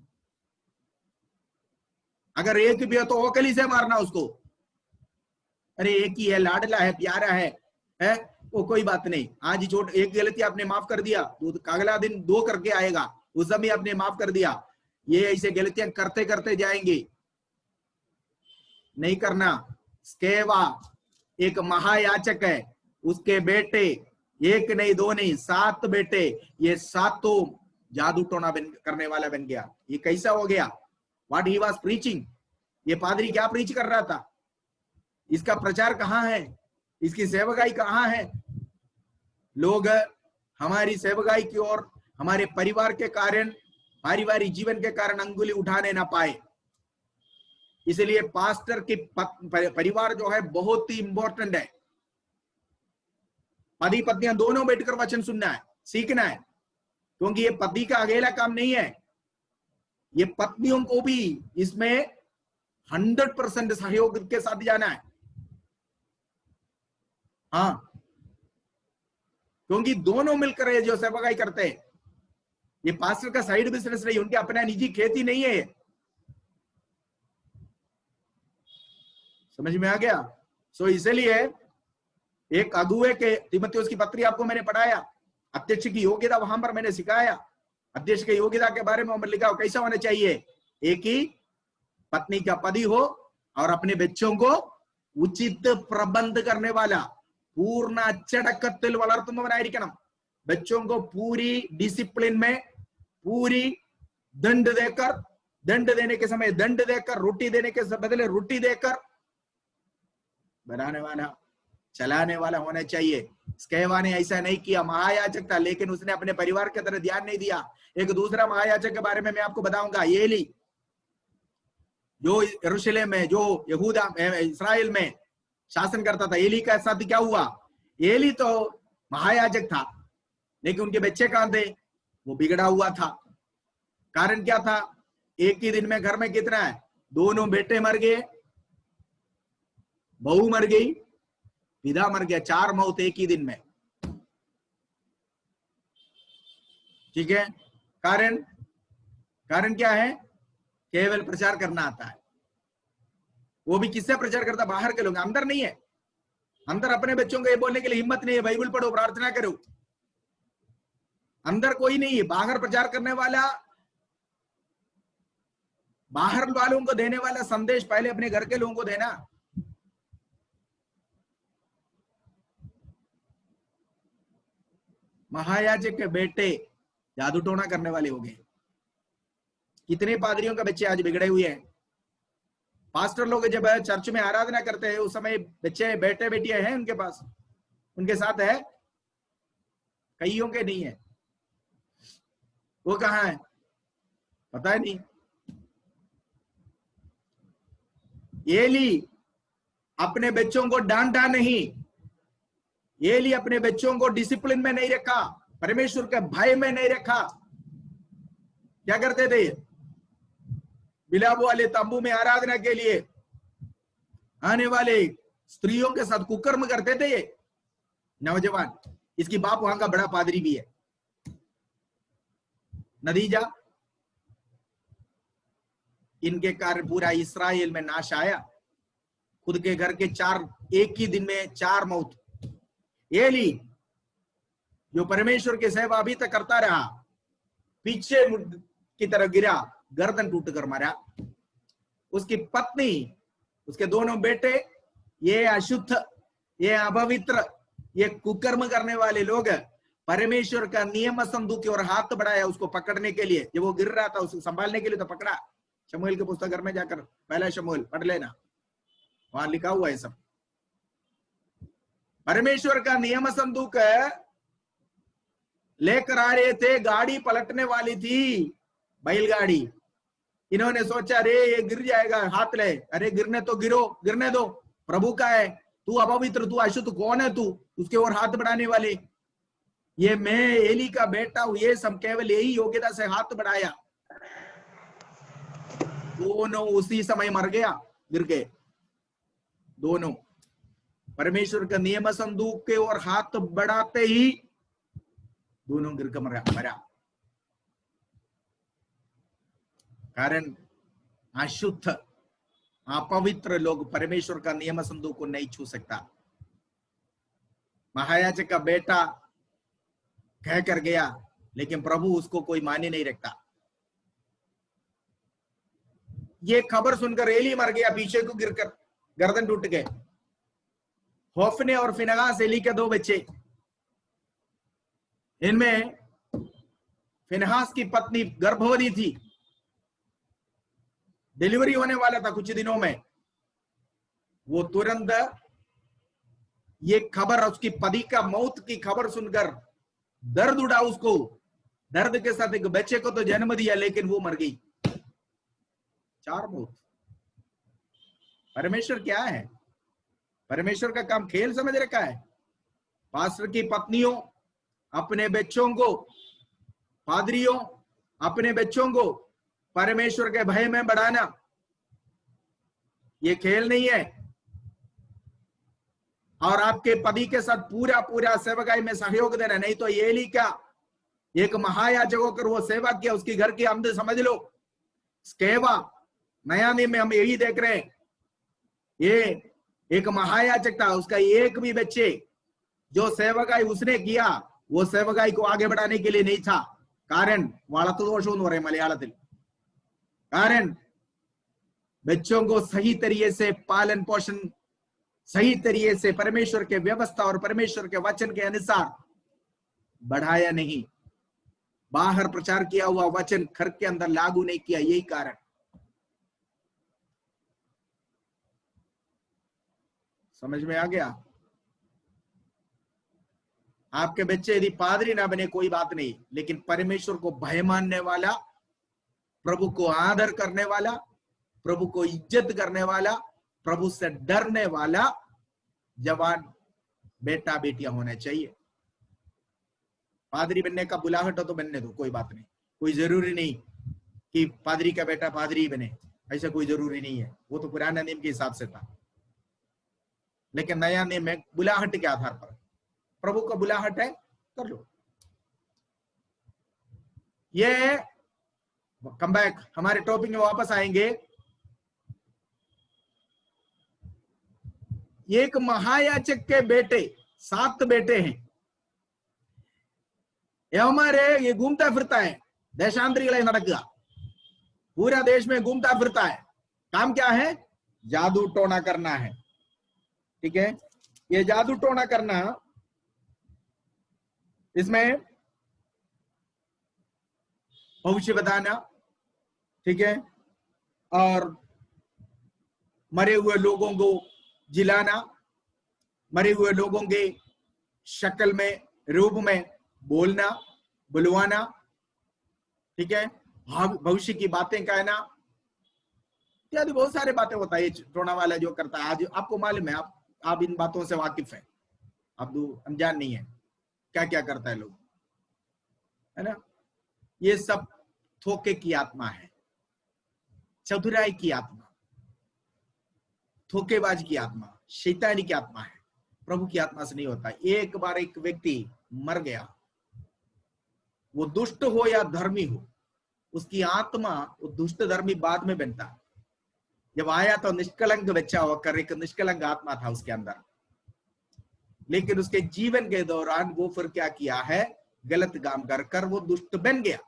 S1: अगर एक भी हो तो ओकली से मारना उसको। अरे एक ही है, लाडला है, प्यारा है वो कोई बात नहीं, आज छोट एक गलती आपने माफ कर दिया तो अगला दिन 2 करके आएगा, उस समय आपने माफ कर दिया। ये ऐसे गलतियां करते करते जाएंगे, नहीं करना। स्केवा एक महायाचक है, उसके बेटे 1 नहीं 2 नहीं 7 बेटे, ये सातों जादू टोना करने वाला बन गया। ये कैसा हो गया? व्हाट ही वाज प्रीचिंग, ये पादरी क्या प्रीच कर रहा था? इसका प्रचार कहाँ है? इसकी सेवकाई कहाँ है? लोग हमारी सेवकाई की ओर हमारे परिवार के कारण, पारिवारिक जीवन के कारण अंगुली उठाने ना पाए। इसलिए पास्टर की परिवार जो है बहुत ही इंपॉर्टेंट है। पति पत्नियां दोनों बैठकर वचन सुनना है, सीखना है, क्योंकि ये पति का अकेला काम नहीं है, ये पत्नियों को भी इसमें 100% सहयोग के साथ जाना है। हाँ, क्योंकि दोनों मिलकर ये जो सेवकाई करते हैं, ये पास्टर का साइड बिजनेस नहीं, उनके अपना निजी खेती नहीं है। समझ में आ गया? सो इसलिए एक अगुए के, तीमुथियुस की पत्री आपको मैंने पढ़ाया, अध्यक्ष की योग्यता वहां पर मैंने सिखाया। अध्यक्ष की योग्यता के बारे में लिखा हो कैसा होना चाहिए, एक ही पत्नी का पति हो और अपने बच्चों को उचित प्रबंध करने वाला, पूर्ण अचड़कत्तिल വളർത്തുന്നവനായിരിക്കണം। बच्चों को पूरी डिसिप्लिन में, पूरी दंड देकर, दंड देने के समय दंड देकर, रोटी देने के बदले रोटी देकर बनाने वाला, चलाने वाला होना चाहिए। स्केवा ने ऐसा नहीं किया, महायाजक था लेकिन उसने अपने परिवार की तरह ध्यान नहीं दिया। एक दूसरा महायाजक के बारे में मैं आपको बताऊंगा, एली, जो यरूशलेम में, जो यहूदा इस्राएल में शासन करता था। एली का साथ क्या हुआ, एली तो महायाजक था लेकिन उनके बच्चे कहां थे, वो बिगड़ा हुआ था। कारण क्या था, एक ही दिन में घर में कितना है, दोनों बेटे मर गए, बहू मर गई, पिता मर गया, 4 मौत एक ही दिन में। ठीक है, कारण कारण क्या है, केवल प्रचार करना आता है। वो भी किससे प्रचार करता, बाहर के लोग, अंदर नहीं है। अंदर अपने बच्चों को ये बोलने के लिए हिम्मत नहीं है, बाइबल पढ़ो, प्रार्थना करो, अंदर कोई नहीं है। बाहर प्रचार करने वाला, बाहर वालों को देने वाला संदेश पहले अपने घर के लोगों को देना। महायाजक के बेटे जादू टोना करने वाले हो गए। कितने पादरियों के बच्चे आज बिगड़े हुए हैं। पास्टर लोग जब चर्च में आराधना करते हैं उस समय बच्चे, बेटे बेटियां हैं उनके पास, उनके साथ है, कईयों के नहीं है। वो कहां है पता ही नहीं। एली अपने बच्चों को डांटा नहीं, एली अपने बच्चों को डिसिप्लिन में नहीं रखा, परमेश्वर के भय में नहीं रखा। क्या करते थे, बिलाब वाले तंबू में आराधना के लिए आने वाले स्त्रियों के साथ कुकर्म करते थे ये नौजवान। इसकी बाप वहां का बड़ा पादरी भी है। नतीजा, इनके कारण पूरा इस्राएल में नाश आया। खुद के घर के 4, एक ही दिन में 4 मौत। एली जो परमेश्वर की सेवा अभी तक करता रहा, पीछे की तरफ गिरा, गर्दन टूट कर मारा। उसकी पत्नी, उसके दोनों बेटे, ये अशुद्ध, ये अपवित्र, ये कुकर्म करने वाले लोग परमेश्वर का नियम संदूक की ओर हाथ बढ़ाया उसको पकड़ने के लिए। जब वो गिर रहा था उसको संभालने के लिए तो पकड़ा। शमूएल के पुस्तक घर में जाकर पहला शमूएल पढ़ लेना, वहां लिखा हुआ है सब। परमेश्वर का नियम संदूक लेकर आ रहे थे, गाड़ी पलटने वाली थी, बैलगाड़ी। इन्होंने सोचा अरे ये गिर जाएगा, हाथ ले, अरे गिरने तो गिरो, गिरने दो, प्रभु का है, तू अपवित्र, तू अशुद्ध, कौन है तू उसके ओर हाथ बढ़ाने वाले। ये मैं एली का बेटा हूं, ये सब केवल यही योग्यता से हाथ बढ़ाया। दोनों उसी समय मर गया, गिर गए दोनों। परमेश्वर का नियम संदूक के ओर हाथ बढ़ाते ही दोनों गिर कर मरा। कारण अशुद्ध, अपवित्र लोग परमेश्वर का नियम संदूक को नहीं छू सकता। महायाजक का बेटा कह कर गया लेकिन प्रभु उसको कोई माने नहीं रखता। ये खबर सुनकर एली मर गया, पीछे को गिरकर गर्दन टूट गए। होफने और फिनहास एली के 2 बच्चे। इनमें फिनहास की पत्नी गर्भवती थी, डिलीवरी होने वाला था कुछ दिनों में। वो तुरंत ये खबर, उसकी पति का मौत की खबर सुनकर दर्द उड़ा उसको। दर्द के साथ एक बच्चे को तो जन्म दिया लेकिन वो मर गई। 4 मौत। परमेश्वर क्या है, परमेश्वर का काम खेल समझ रखा है। पास्टर की पत्नियों अपने बच्चों को, पादरियों अपने बच्चों को परमेश्वर के भय में बढ़ाना, ये खेल नहीं है। और आपके पति के साथ पूरा पूरा सेवकाई में सहयोग देना, नहीं तो एली क्या एक महायाजक होकर वो सेवा किया, उसकी घर की आमद समझ लो। स्केवा नया नियम में हम यही देख रहे हैं, ये एक महायाजक था, उसका एक भी बच्चे जो सेवकाई उसने किया वो सेवकाई को आगे बढ़ाने के लिए नहीं था। कारण വളർത്തുദോഷം എന്ന് പറയും മലയാളത്തിൽ। कारण बच्चों को सही तरीके से पालन पोषण, सही तरीके से परमेश्वर के व्यवस्था और परमेश्वर के वचन के अनुसार बढ़ाया नहीं, बाहर प्रचार किया हुआ वचन घर के अंदर लागू नहीं किया, यही कारण। समझ में आ गया? आपके बच्चे यदि पादरी ना बने कोई बात नहीं, लेकिन परमेश्वर को भय मानने वाला, प्रभु को आदर करने वाला, प्रभु को इज्जत करने वाला, प्रभु से डरने वाला जवान बेटा बेटियां होने चाहिए। पादरी बनने का बुलाहट हो तो बनने दो, कोई बात नहीं, कोई जरूरी नहीं कि पादरी का बेटा पादरी बने, ऐसा कोई जरूरी नहीं है। वो तो पुराने नियम के हिसाब से था, लेकिन नया नियम में बुलाहट के आधार पर, प्रभु का बुलाहट है कर लो। ये कम बैक, हमारे टॉपिक में वापस आएंगे। एक महायाजक के बेटे, 7 बेटे हैं, ये हमारे ये घूमता फिरता है, देशांतरिകളായി നടക്കുക, पूरा देश में घूमता फिरता है। काम क्या है? जादू टोना करना है। ठीक है, ये जादू टोना करना, इसमें भविष्य बताना, ठीक है, और मरे हुए लोगों को जिलाना, मरे हुए लोगों के शक्ल में, रूप में बोलना, बुलवाना, ठीक है, भविष्य की बातें कहना इत्यादि बहुत सारे बातें होता है। टोना वाला जो करता है, आज आपको मालूम है, आप इन बातों से वाकिफ है, आप अनजान नहीं है क्या क्या करता है लोग, है ना। ये सब धोखे की आत्मा है, चतुराई की आत्मा, धोखेबाज की आत्मा, शैतानी की आत्मा है, प्रभु की आत्मा से नहीं होता। एक बार एक व्यक्ति मर गया, वो दुष्ट हो या धर्मी हो, उसकी आत्मा, वो दुष्ट धर्मी बाद में बनता है। जब आया तो निष्कलंक बच्चा होकर, एक निष्कलंक आत्मा था उसके अंदर, लेकिन उसके जीवन के दौरान वो फिर क्या किया है, गलत काम कर कर वो दुष्ट बन गया,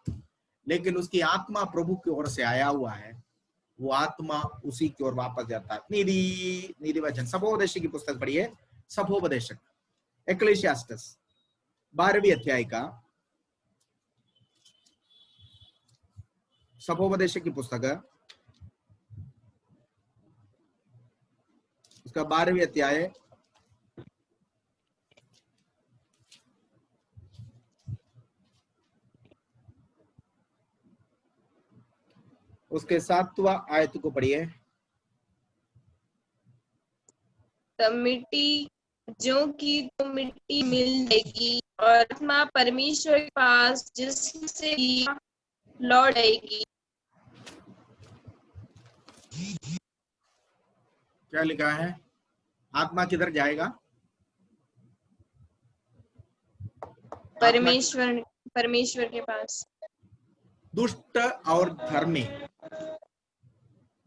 S1: लेकिन उसकी आत्मा प्रभु की ओर से आया हुआ है, वो आत्मा उसी की ओर वापस जाता है। नीति वचन, सभोपदेशक की पुस्तक पढ़िए, सभोपदेशक, एक्लेशियास्टिस 12वीं अध्याय का, सभोपदेशक की पुस्तक है, उसका 12वीं अध्याय, उसके 7वां आयत को पढ़िए।
S2: तब मिट्टी जो की तो मिट्टी मिल जाएगी और आत्मा परमेश्वर के पास जिससे लौट आएगी।
S1: क्या लिखा है? आत्मा किधर जाएगा?
S2: परमेश्वर के पास।
S1: दुष्ट और धर्मी,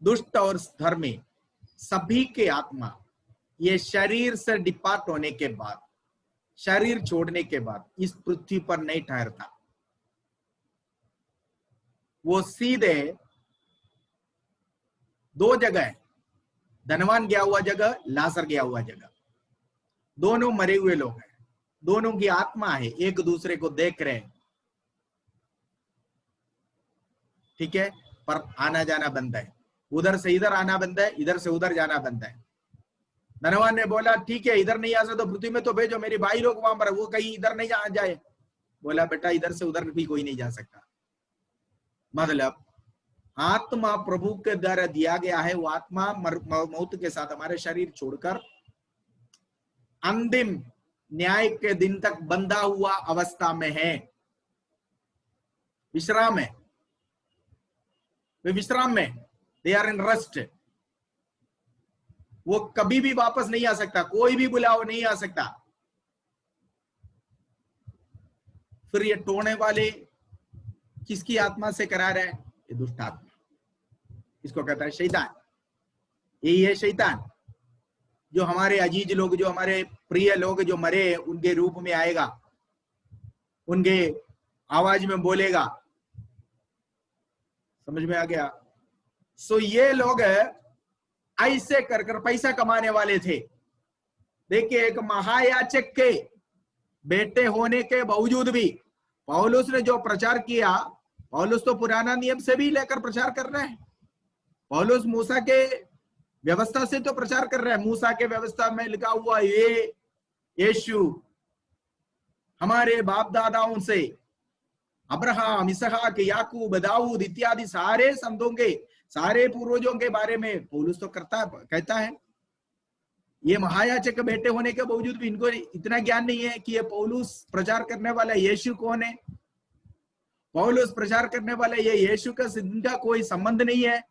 S1: दुष्ट और धर्मी सभी के आत्मा ये शरीर से डिपार्ट होने के बाद, शरीर छोड़ने के बाद इस पृथ्वी पर नहीं ठहरता। वो सीधे 2 जगह, धनवान गया हुआ जगह, लाजर गया हुआ जगह, दोनों मरे हुए लोग हैं, दोनों की आत्मा है, एक दूसरे को देख रहे हैं, ठीक है, पर आना जाना बंद है, उधर से इधर आना बंद है, इधर से उधर जाना बंद है। धनवान ने बोला ठीक है, इधर नहीं आ सकते तो पृथ्वी में तो भेजो, मेरे भाई लोग वहां पर, वो कहीं इधर नहीं जाए। बोला बेटा इधर से उधर भी कोई नहीं जा सकता। मतलब आत्मा प्रभु के द्वारा दिया गया है, वो आत्मा मौत के साथ हमारे शरीर छोड़कर अंतिम न्याय के दिन तक बंधा हुआ अवस्था में है, विश्राम है, वे विश्राम में, दे आर इन रेस्ट। वो कभी भी वापस नहीं आ सकता, कोई भी बुलाव नहीं आ सकता। फिर ये टोने वाले किसकी आत्मा से करा रहे हैं? ये दुष्ट आत्मा, इसको कहता है शैतान। यही है शैतान, जो हमारे अजीज लोग, जो हमारे प्रिय लोग जो मरे, उनके रूप में आएगा, उनके आवाज में बोलेगा। समझ में आ गया? सो ये लोग ऐसे कर कर पैसा कमाने वाले थे। देखिए, एक महायाजक के बेटे होने के बावजूद भी पौलुस ने जो प्रचार किया, पौलुस तो पुराना नियम से भी लेकर प्रचार कर रहे हैं। पौलुस मूसा के व्यवस्था से तो प्रचार कर रहे हैं। मूसा के व्यवस्था में लिखा हुआ ये यीशु हमारे बाप दादाओं से, अब्राहम, इसहाक, याकूब, दाऊद इत्यादि सारे संतों के, सारे पूर्वजों के बारे में पौलुस तो कहता है। ये महायाजक बेटे होने के बावजूद भी इनको इतना ज्ञान नहीं है कि ये पौलुस प्रचार करने वाला यीशु कौन है। पौलुस प्रचार करने वाला ये यीशु का इनका कोई संबंध नहीं है।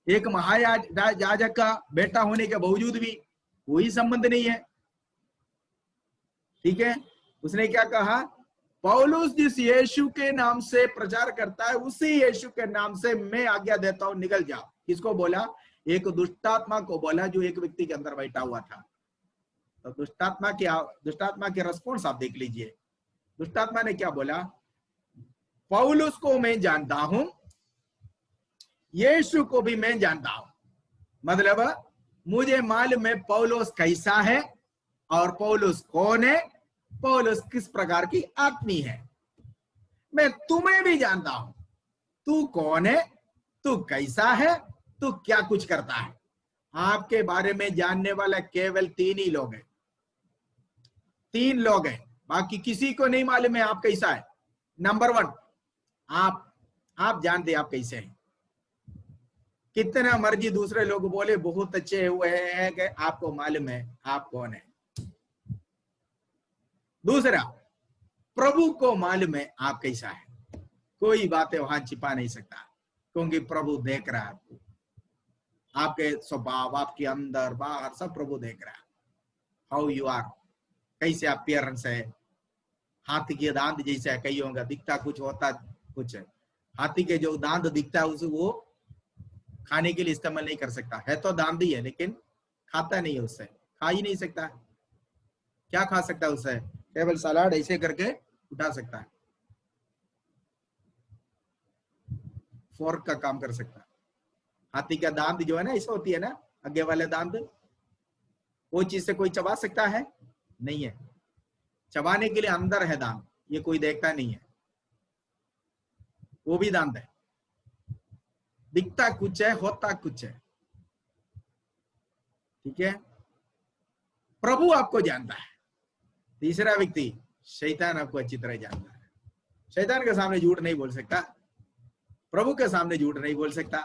S1: एक महायाजक का बेटा होने के बावजूद भी कोई संबंध नहीं है। ठीक है, उसने क्या कहा? पौलुस जिस यीशु के नाम से प्रचार करता है, उसी यीशु के नाम से मैं आज्ञा देता हूं, निकल जाओ। किसको बोला? एक दुष्टात्मा को बोला, जो एक व्यक्ति के अंदर बैठा हुआ था। तो दुष्टात्मा के रिस्पॉन्स आप देख लीजिए। दुष्टात्मा ने क्या बोला? पौलुस को मैं जानता हूं, यीशु को भी मैं जानता हूं। मतलब मुझे मालूम है पौलुस कैसा है और पौलुस कौन है, पौलुस किस प्रकार की आत्मी है। मैं तुम्हें भी जानता हूं, तू कौन है, तू कैसा है, तू क्या कुछ करता है। आपके बारे में जानने वाला केवल 3 ही लोग हैं, 3 लोग हैं, बाकी किसी को नहीं मालूम है आप कैसा है। नंबर 1, आप जानते आप कैसे हैं। कितना मर्जी दूसरे लोग बोले बहुत अच्छे हुए हैं कि आपको मालूम है आप कौन है। दूसरा, प्रभु को मालूम है आप कैसा है। कोई बातें वहां छिपा नहीं सकता, क्योंकि प्रभु देख रहा है आपको, आपके स्वभाव, आपके अंदर बाहर सब प्रभु देख रहा है। हाउ यू आर, कैसे अपीयरेंस है। हाथी के दांत जैसे है, कई होगा दिखता कुछ, होता कुछ है। हाथी के जो दांत दिखता है उसे वो खाने के लिए इस्तेमाल नहीं कर सकता है, तो दांत ही है, लेकिन खाता नहीं है, उससे खा ही नहीं सकता। क्या खा सकता है उससे? केवल सलाद ऐसे करके उठा सकता है, फोर्क का काम कर सकता है। हाथी का दांत जो है ना, ऐसा होती है ना, आगे वाले दांत, वो चीज से कोई चबा सकता है? नहीं है। चबाने के लिए अंदर है दांत, ये कोई देखता नहीं है, वो भी दांत है। दिखता कुछ है, होता कुछ है। ठीक है, प्रभु आपको जानता है। तीसरा व्यक्ति, शैतान आपको अच्छी तरह जानता है। शैतान के सामने झूठ नहीं बोल सकता, प्रभु के सामने झूठ नहीं बोल सकता।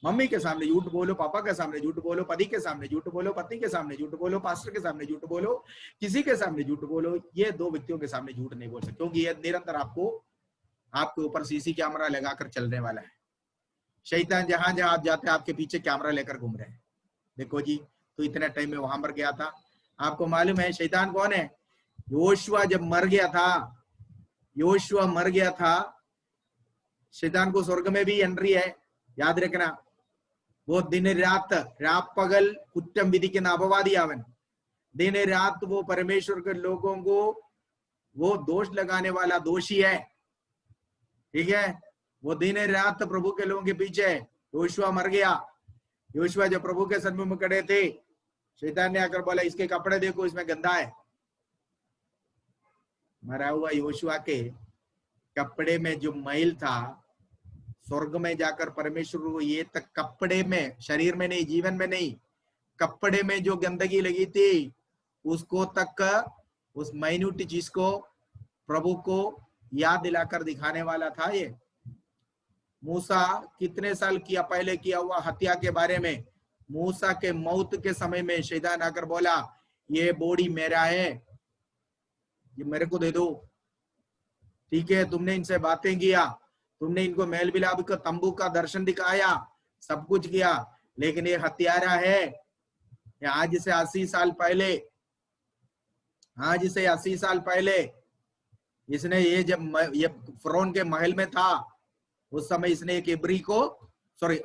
S1: मम्मी के सामने झूठ बोलो, पापा के सामने झूठ बोलो, पति के सामने झूठ बोलो, पत्नी के सामने झूठ बोलो, पास्टर के सामने झूठ बोलो, किसी के सामने झूठ बोलो, ये 2 व्यक्तियों के सामने झूठ नहीं बोल सकते, क्योंकि ये निरंतर आपके ऊपर सीसी कैमरा लगाकर चलने वाला है। शैतान जहां जहां आप जाते हैं आपके पीछे कैमरा लेकर घूम रहे हैं। देखो जी, तो इतने टाइम में वहां मर गया था। आपको मालूम है शैतान कौन है? योशुआ जब मर गया था, शैतान को स्वर्ग में भी एंट्री है, याद रखना। वो दिन रात पगल कुट्टम विधि के अपवादी आवन, दिन रात वो परमेश्वर के लोगों को वो दोष लगाने वाला दोषी है। ठीक है, वो दिन रात प्रभु के लोगों के पीछे। योशुआ मर गया। योशुआ जब प्रभु के सन्मुख में खड़े थे, शैतान ने आकर बोला इसके कपड़े देखो, इसमें गंदा है। मरा हुआ योशुआ के कपड़े में जो मैल था, स्वर्ग में जाकर परमेश्वर को ये तक कपड़े में, शरीर में नहीं, जीवन में नहीं, कपड़े में जो गंदगी लगी थी उसको तक, उस माइन्यूट चीज को प्रभु को याद दिलाकर दिखाने वाला था। ये मूसा कितने साल पहले किया हुआ हत्या के बारे में, मूसा के मौत के समय में शैतान आकर बोला ये बॉडी मेरा है, ये मेरे को दे दो। ठीक है, तुमने इनसे बातें किया, तुमने इनको मेल मिलाप का तंबू का दर्शन दिखाया, सब कुछ किया, लेकिन ये हत्यारा है। आज से 80 साल पहले, आज से 80 साल पहले इसने ये जब ये फरोन के महल में था, उस समय इसने एक इब्री को सॉरी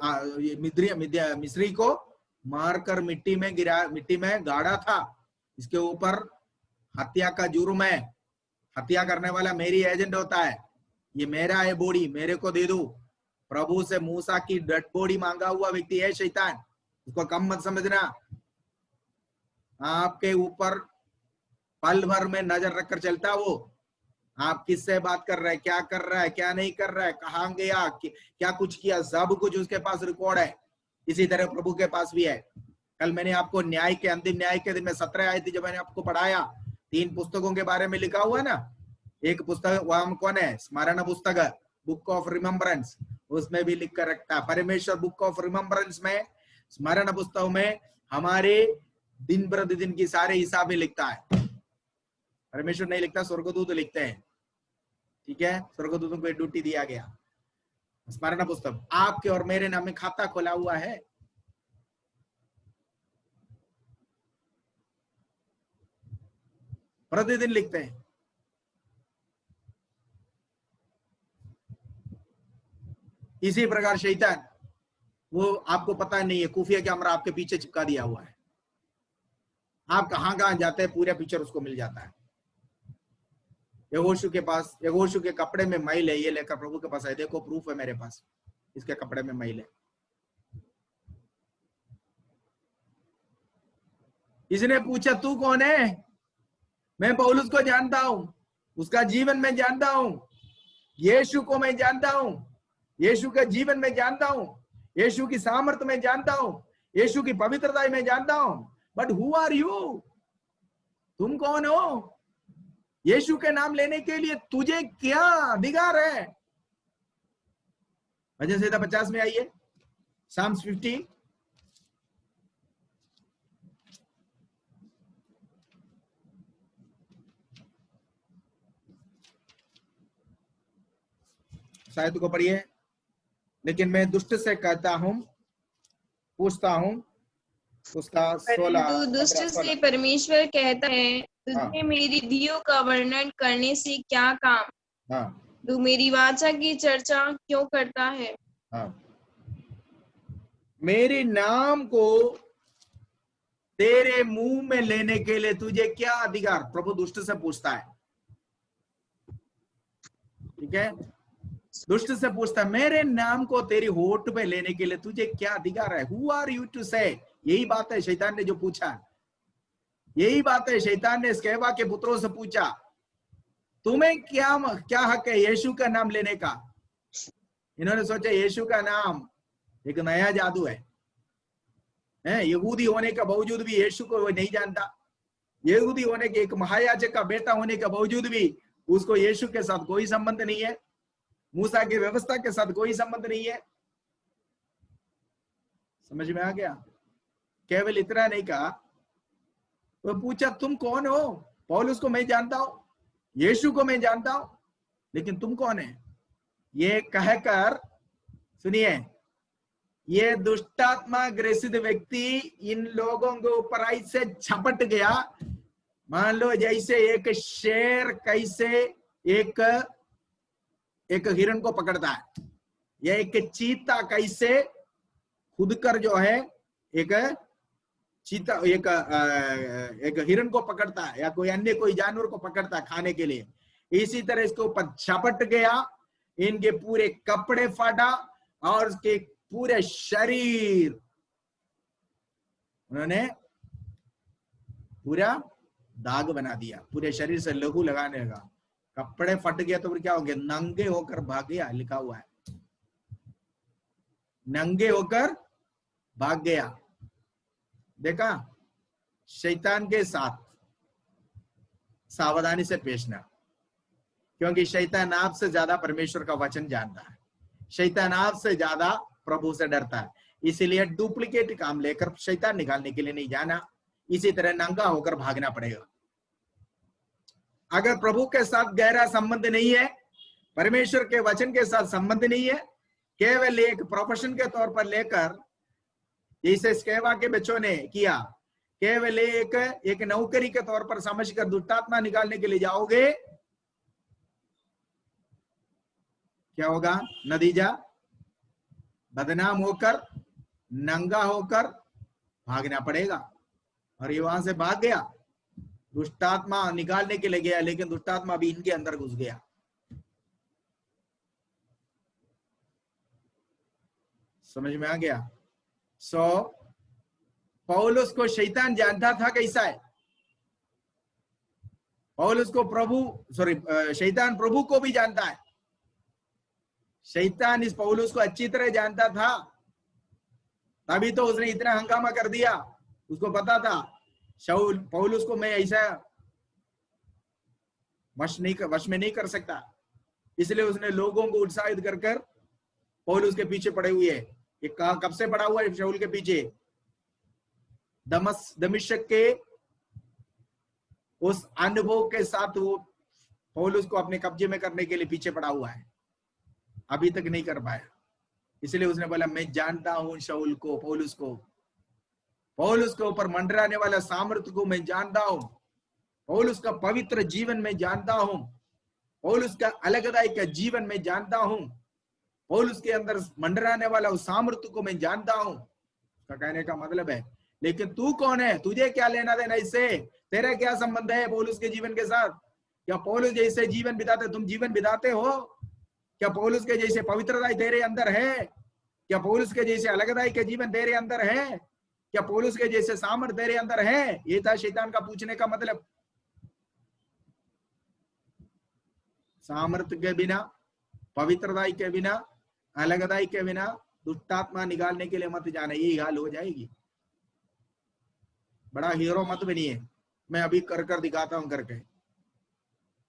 S1: मिस्री को मारकर मिट्टी में गिरा, मिट्टी में गाड़ा था। इसके ऊपर हत्या का जुर्म है। हत्या करने वाला मेरी एजेंट होता है। ये मेरा है बॉडी, मेरे को दे दो। प्रभु से मूसा की डेड बॉडी मांगा हुआ व्यक्ति है शैतान, उसको कम मत समझना। आपके ऊपर पल भर में नजर रखकर चलता वो, आप किससे बात कर रहे हैं, क्या कर रहा है, क्या नहीं कर रहा है, कहाँ गया, क्या कुछ किया, सब कुछ उसके पास रिकॉर्ड है। इसी तरह प्रभु के पास भी है। कल मैंने आपको न्याय के अंतिम न्याय के दिन में 17 आई थी, जब मैंने आपको पढ़ाया 3 पुस्तकों के बारे में लिखा हुआ ना। एक पुस्तक वहां कौन है, स्मरण पुस्तक, बुक ऑफ रिमेम्बरेंस, उसमें भी लिख कर रखता है। परमेश्वर बुक ऑफ रिमेम्बरेंस में, स्मरण पुस्तक में हमारे दिन प्रतिदिन की सारे हिसाब लिखता है। परमेश्वर नहीं लिखता, स्वर्गदूत लिखते हैं। ठीक है, स्वर्गदूतों को ड्यूटी दिया गया। स्मरण पुस्तक आपके और मेरे नाम में खाता खोला हुआ है। प्रतिदिन लिखते हैं। इसी प्रकार शैतान, वो आपको पता नहीं है, खुफिया कैमरा आपके पीछे चिपका दिया हुआ है। आप कहां कहां जाते हैं, पूरा पिक्चर उसको मिल जाता है। यहोशू के पास, यहोशू के कपड़े में मैल है, ये लेकर प्रभु के पास है, देखो प्रूफ है मेरे पास, इसके कपड़े में मैल है। इसने पूछा तू कौन है? मैं पौलुस को जानता हूं, उसका जीवन में जानता हूं, यीशु को मैं जानता हूं, यीशु के जीवन में जानता हूं, यीशु की सामर्थ्य में जानता हूं, यीशु की पवित्रता में जानता हूं। But who are you? तुम कौन हो? यीशु के नाम लेने के लिए तुझे क्या अधिकार है? भजन संहिता 50 में आइए, साम्स 50। शायद को पढ़िए। लेकिन मैं दुष्ट से कहता हूं, पूछता हूं, उसका 16।
S2: दुष्ट से परमेश्वर कहता है, तुझे मेरी विधियों का वर्णन करने से क्या काम?
S1: हाँ,
S2: तू मेरी वाचा की चर्चा क्यों करता है?
S1: हाँ, मेरे नाम को तेरे मुंह में लेने के लिए तुझे क्या अधिकार? प्रभु दुष्ट से पूछता है। ठीक है, दुष्ट से पूछता है, मेरे नाम को तेरी होठ पे लेने के लिए तुझे क्या अधिकार है? हु आर यू टू से? यही बात है शैतान ने जो पूछा, यही बात है शैतान ने स्केवा के पुत्रों से पूछा, तुम्हें क्या हक है यीशु का नाम लेने का? इन्होंने सोचा यीशु का नाम एक नया जादू है। यहूदी होने के बावजूद भी यीशु को वो नहीं जानता। यहूदी होने के, एक महायाजक का बेटा होने के बावजूद भी उसको यीशु के साथ कोई संबंध नहीं है, मूसा की व्यवस्था के साथ कोई संबंध नहीं है। समझ में आ गया? केवल इतना नहीं कहा, वो पूछा तुम कौन हो? पौलुस को मैं जानता हूं, यीशु को मैं जानता हूं, लेकिन तुम कौन है? ये कहकर, सुनिए, ये दुष्टात्मा ग्रसित व्यक्ति इन लोगों के ऊपर ऐसे झपट गया, मान लो जैसे एक शेर कैसे एक हिरण को पकड़ता है, या एक चीता कैसे खुद कर जो है एक चीता एक हिरण को पकड़ता है, या कोई अन्य कोई जानवर को पकड़ता है खाने के लिए, इसी तरह इसके ऊपर झपट गया। इनके पूरे कपड़े फाटा और उसके पूरे शरीर उन्होंने पूरा दाग बना दिया, पूरे शरीर से लहू लगाने लगा। कपड़े फट गया तो फिर क्या हो गया? नंगे होकर भाग गया, लिखा हुआ है, नंगे होकर भाग गया। देखा, शैतान के साथ सावधानी से पेशना, क्योंकि शैतान आपसे ज्यादा परमेश्वर का वचन जानता है, शैतान आपसे ज्यादा प्रभु से डरता है। इसीलिए डुप्लीकेट काम लेकर शैतान निकालने के लिए नहीं जाना, इसी तरह नंगा होकर भागना पड़ेगा। अगर प्रभु के साथ गहरा संबंध नहीं है, परमेश्वर के वचन के साथ संबंध नहीं है, केवल एक प्रोफेशन के तौर पर लेकर, जैसे स्केवा के बच्चों ने किया, केवल एक नौकरी के तौर पर समझकर दुष्टात्मा निकालने के लिए जाओगे, क्या होगा? नतीजा बदनाम होकर, नंगा होकर भागना पड़ेगा। और ये वहां से भाग गया, दुष्टात्मा निकालने के लिए गया, लेकिन दुष्टात्मा भी इनके अंदर घुस गया। समझ में आ गया? पौलुस को शैतान जानता था कैसा है। पौलुस को शैतान प्रभु को भी जानता है। शैतान इस पौलुस को अच्छी तरह जानता था, तभी तो उसने इतना हंगामा कर दिया। उसको पता था शाऊल पौलुस को मैं ऐसा वश में नहीं कर सकता, इसलिए उसने लोगों को उत्साहित कर पौलुस के पीछे पड़े हुए है। ये कब से पड़ा हुआ है शाऊल के पीछे? दमिश्क के उस अनुभव के साथ वो पौलुस को अपने कब्जे में करने के लिए पीछे पड़ा हुआ है, अभी तक नहीं कर पाया। इसलिए उसने बोला मैं जानता हूं शाऊल को, पौलुस के ऊपर मंडराने वाला सामर्थ्य को मैं जानता हूं, पौलुस का पवित्र जीवन में जानता हूं, पौलुस का अलगदाई का जीवन में जानता हूं, पौलुस के अंदर मंडराने वाला उस सामर्थ्य को मैं जानता हूं। उसका कहने का मतलब है, लेकिन तू कौन है? तुझे क्या लेना देना इससे? तेरा क्या संबंध है पौलुस के जीवन के साथ? क्या पौलुस जैसे जीवन बिताते तुम जीवन बिताते हो? क्या पौलुस के जैसे पवित्रता तेरे अंदर है? क्या पौलुस के जैसे अलगदाई के जीवन तेरे अंदर है? क्या पौलुस के जैसे सामर्थ्य तेरे अंदर है? ये था शैतान का पूछने का मतलब। सामर्थ्य के बिना, पवित्रताई के बिना, अलगदाई के बिना दुष्टात्मा निकालने के लिए मत जाना, यही हाल हो जाएगी। बड़ा हीरो मत बनिए, मैं अभी कर दिखाता हूं करके,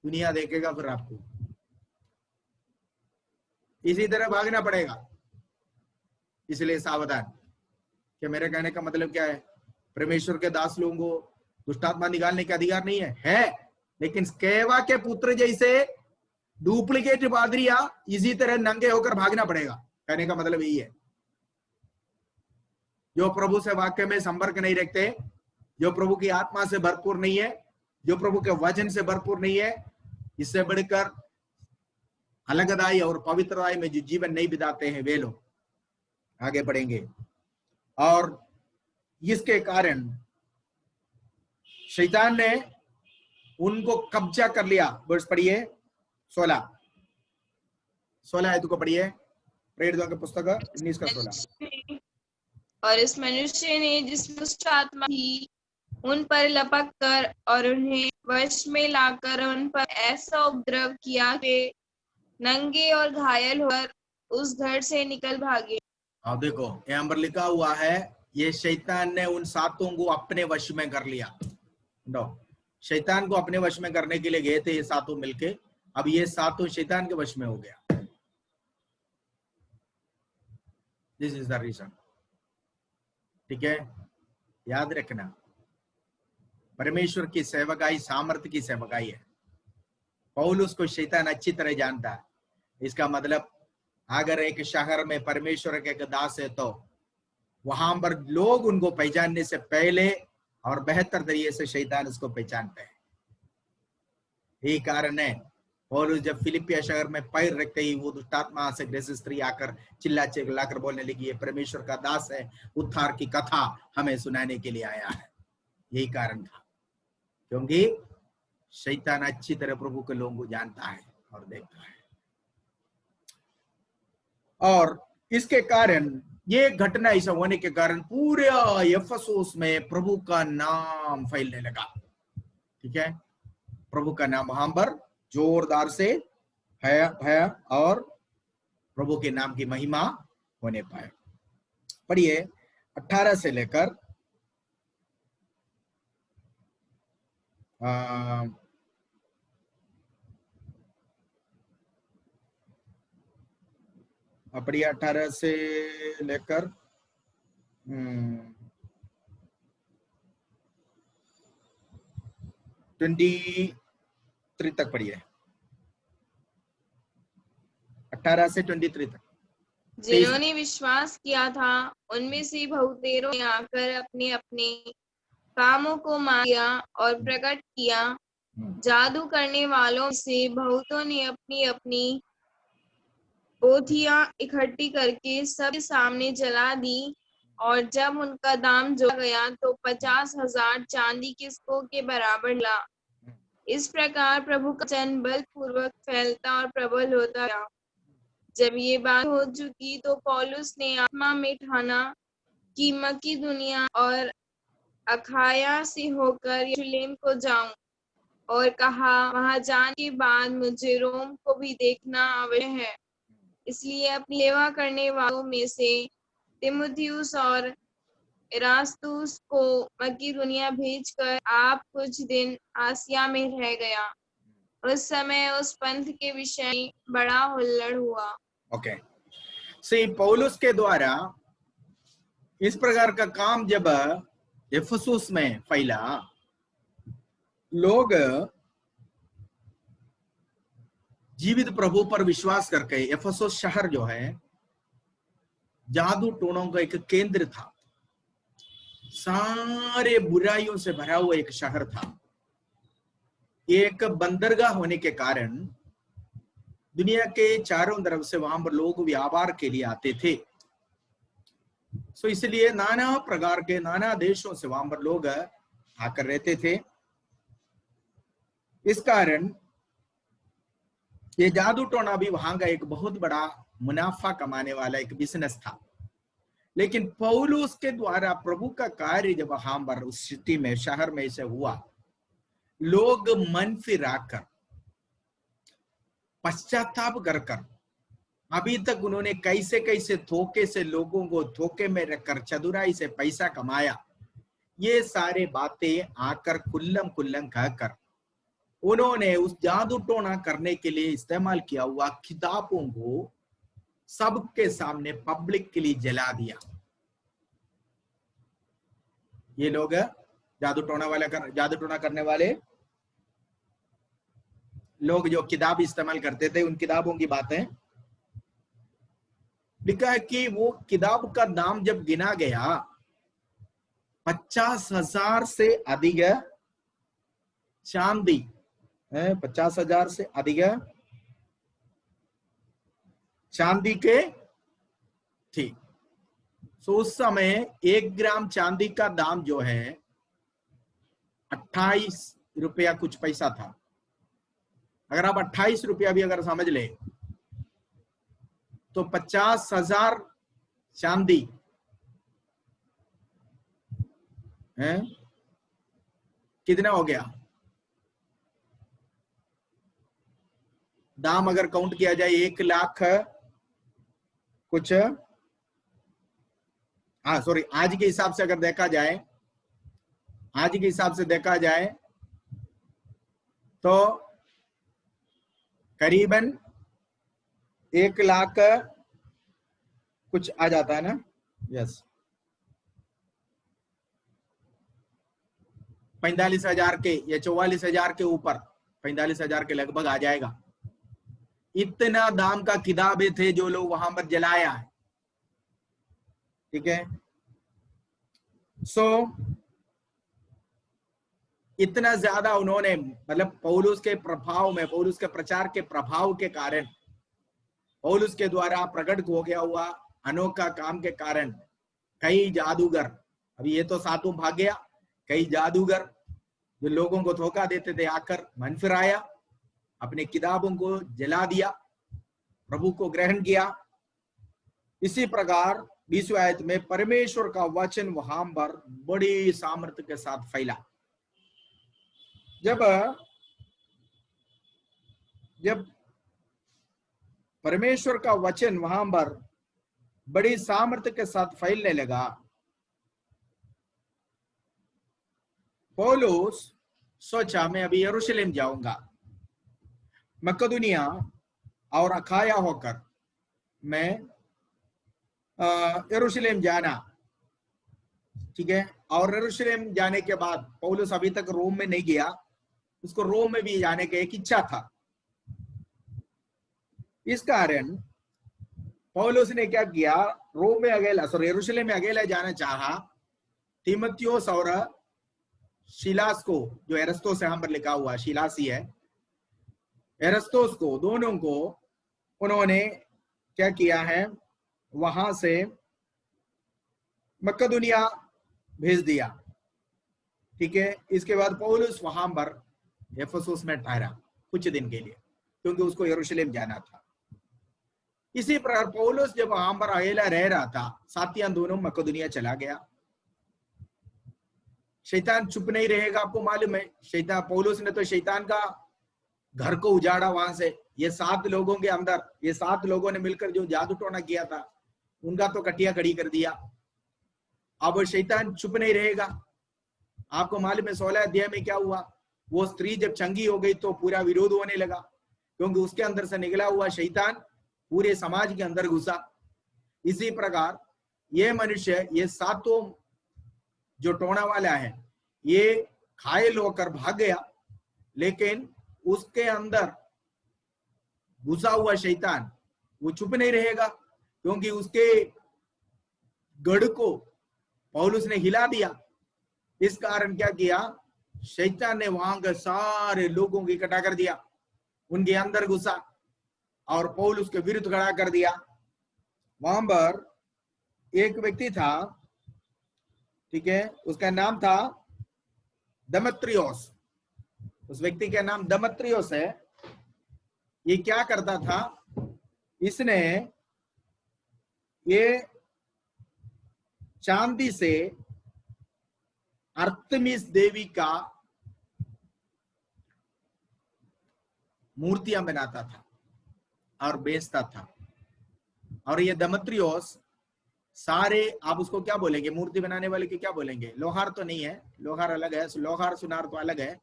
S1: दुनिया देखेगा फिर आपको। इसी तरह भागना पड़ेगा। इसलिए सावधान। क्या मेरे कहने का मतलब क्या है? परमेश्वर के दास लोगों को दुष्टात्मा निकालने का अधिकार नहीं है, लेकिन स्केवा के पुत्र जैसे डुप्लीकेट पादरिया इसी तरह नंगे होकर भागना पड़ेगा। कहने का मतलब यही है। जो प्रभु से वाक्य में संपर्क नहीं रखते, जो प्रभु की आत्मा से भरपूर नहीं है, जो प्रभु के वचन से भरपूर नहीं है, इससे बढ़कर अलगदाई और पवित्रताई में जो जीवन नहीं बिताते हैं, वे लोग आगे बढ़ेंगे। और इसके कारण शैतान ने उनको कब्जा कर लिया। वर्ष पढ़िए 16 आयत को पढ़िए, प्रेरितों की पुस्तक 19 का 16।
S2: और इस मनुष्य ने जिसमें दुष्ट आत्मा थी उन पर लपक कर और उन्हें वश में लाकर उन पर ऐसा उपद्रव किया कि नंगे और घायल होकर उस घर से निकल भागे।
S1: अब देखो यहाँ पर लिखा हुआ है, ये शैतान ने उन सातों को अपने वश में कर लिया। शैतान को अपने वश में करने के लिए गए थे ये सातों मिलके, अब ये सातों शैतान के वश में हो गया। This is the reason. ठीक है, याद रखना, परमेश्वर की सेवकाई सामर्थ्य की सेवकाई है। पौलुस को शैतान अच्छी तरह जानता है। इसका मतलब अगर एक शहर में परमेश्वर के एक दास है तो वहां पर लोग उनको पहचानने से पहले और बेहतर तरीके से शैतान उसको पहचानते हैं। यही कारण है पौलुस जब फिलिपिया शहर में पैर रखते ही वो दुष्टात्मा से ग्रसित स्त्री आकर चिल्लाकर बोलने लगी, ये परमेश्वर का दास है, उद्धार की कथा हमें सुनाने के लिए आया है। यही कारण था, क्योंकि शैतान अच्छी तरह प्रभु के लोगों को जानता है और देखता है। और इसके कारण, ये घटना ऐसा होने के कारण पूरे एफेसुस में प्रभु का नाम फैलने लगा। ठीक है, प्रभु का नाम वहां पर जोरदार से है और प्रभु के नाम की महिमा होने पाए। पढ़िए 18 से लेकर 18 से लेकर 23 तक पढ़िए, 18 से 23 तक।
S2: जिन्होंने विश्वास किया था उनमें से बहुतेरों ने आकर अपने अपने कामों को मान लिया और प्रकट किया। जादू करने वालों से बहुतों ने अपनी अपनी पोथियां इकट्ठी करके सबके सामने जला दी, और जब उनका दाम जोड़ा गया तो 50,000 चांदी के सिक्कों के बराबर मिला। इस प्रकार प्रभु का वचन बलपूर्वक फैलता और प्रबल होता गया। जब ये बात हो चुकी तो पौलुस ने आत्मा में ठाना कि मकिदुनिया और अखाया से होकर यरूशलेम को जाऊं, और कहा वहां जाने के बाद मुझे रोम को भी देखना आवश्यक है। इसलिए अपनी सेवा करने वालों में से तीमुथियुस और इरास्तुस को मकिदुनिया भेजकर आप कुछ दिन आसिया में रह गया। उस समय उस पंथ के विषय में बड़ा हुल्लड़ हुआ।
S1: ओके, सी पौलुस के द्वारा इस प्रकार का काम जब इफिसुस में फैला, लोग जीवित प्रभु पर विश्वास करके, इफिसुस शहर जो है जादू टोनों का एक केंद्र था, सारे बुराइयों से भरा हुआ एक शहर था। एक बंदरगाह होने के कारण दुनिया के चारों तरफ से वहां पर लोग व्यापार के लिए आते थे। सो इसलिए नाना प्रकार के नाना देशों से वहां पर लोग आकर रहते थे। इस कारण ये जादू टोना भी वहां का एक बहुत बड़ा मुनाफा कमाने वाला एक बिजनेस था। लेकिन पौलुस के द्वारा प्रभु का कार्य जब वहां पर उस सिटी में, शहर में से हुआ, लोग मन फिराकर पश्चाताप कर अभी तक उन्होंने कैसे कैसे धोखे से लोगों को धोखे में रखकर चतुराई से पैसा कमाया, ये सारे बातें आकर कुल्लम कुल्लम कहकर उन्होंने उस जादू टोना करने के लिए इस्तेमाल किया हुआ किताबों को सबके सामने पब्लिक के लिए जला दिया। ये लोग जादू टोना करने वाले लोग जो किताब इस्तेमाल करते थे, उन किताबों की बातें लिखा है कि वो किताब का दाम जब गिना गया 50,000 से अधिक चांदी, 50,000 से अधिक चांदी के थी। सो उस समय 1 ग्राम चांदी का दाम जो है 28 रुपया कुछ पैसा था। अगर आप 28 रुपया भी अगर समझ ले तो 50,000 चांदी है, कितना हो गया? दाम अगर काउंट किया जाए 1 लाख कुछ, सॉरी, आज के हिसाब से अगर देखा जाए, आज के हिसाब से देखा जाए तो करीबन 1 लाख कुछ आ जाता है ना। यस, 45,000 के या 44,000 के ऊपर, 45,000 के लगभग आ जाएगा। इतना दाम का किताबें थे जो लोग वहां पर जलाया है। ठीक है, सो इतना ज्यादा उन्होंने, मतलब पौलुस के प्रभाव में, पौलुस के प्रचार के प्रभाव के कारण, पौलुस के द्वारा प्रकट हो गया हुआ अनोखा काम के कारण कई जादूगर, अभी ये तो सातों भाग गया, कई जादूगर जो लोगों को धोखा देते थे आकर मन फिराया, अपने किताबों को जला दिया, प्रभु को ग्रहण किया। इसी प्रकार 20वें आयत में परमेश्वर का वचन वहां पर बड़ी सामर्थ्य के साथ फैला। जब परमेश्वर का वचन वहां पर बड़ी सामर्थ्य के साथ फैलने लगा, पौलुस सोचा मैं अभी यरूशलेम जाऊंगा, मकदुनिया और अखाया होकर मैं यरूशलेम जाना। ठीक है, और यरूशलेम जाने के बाद पौलुस अभी तक रोम में नहीं गया, उसको रोम में भी जाने की एक इच्छा था। इस कारण पौलुस ने क्या किया, रोम में अकेला, सॉरी यरूशलेम में अकेला जाना चाहा। तीमुथियुस और शिलास को, जो एरस्तोस यहाँ पर लिखा हुआ शिलास ही है, एरस्तोस को, दोनों को उन्होंने क्या किया है, वहां से मक्केदोनिया भेज दिया। ठीक है। इसके बाद पौलुस वहां पर एफेसुस में ठहरा कुछ दिन के लिए, क्योंकि उसको यरूशलेम जाना था। इसी प्रकार पौलुस जब वहां पर अकेला रह रहा था, साथियां दोनों मक्केदोनिया चला गया। शैतान चुप नहीं रहेगा, आपको मालूम है। शैतान, पौलुस ने तो शैतान का घर को उजाड़ा वहां से। ये 7 लोगों के अंदर, ये 7 लोगों ने मिलकर जो जादू टोना किया था, उनका तो कटिया खड़ी कर दिया। अब शैतान चुप नहीं रहेगा। आपको मालूम है 16 अध्याय में क्या हुआ, वो स्त्री जब चंगी हो गई तो पूरा विरोध होने लगा, क्योंकि उसके अंदर से निकला हुआ शैतान पूरे समाज के अंदर घुसा। इसी प्रकार ये मनुष्य, ये 7 जो टोना वाला है, ये घायल होकर भाग गया, लेकिन उसके अंदर घुसा हुआ शैतान वो चुप नहीं रहेगा, क्योंकि उसके गढ़ को पौलुस ने हिला दिया। इस कारण क्या किया, शैतान ने वहां के सारे लोगों को इकट्ठा कर दिया, उनके अंदर घुसा और पौलुस के विरुद्ध खड़ा कर दिया। वहां पर एक व्यक्ति था, ठीक है, उसका नाम था दमत्रियोस। उस व्यक्ति का नाम दमत्रियोस है। ये क्या करता था, इसने ये चांदी से अर्थमिस देवी का मूर्तियां बनाता था और बेचता था। और ये दमत्रियोस सारे, आप उसको क्या बोलेंगे, मूर्ति बनाने वाले के क्या बोलेंगे, लोहार तो नहीं है, लोहार अलग है, लोहार सुनार तो अलग है।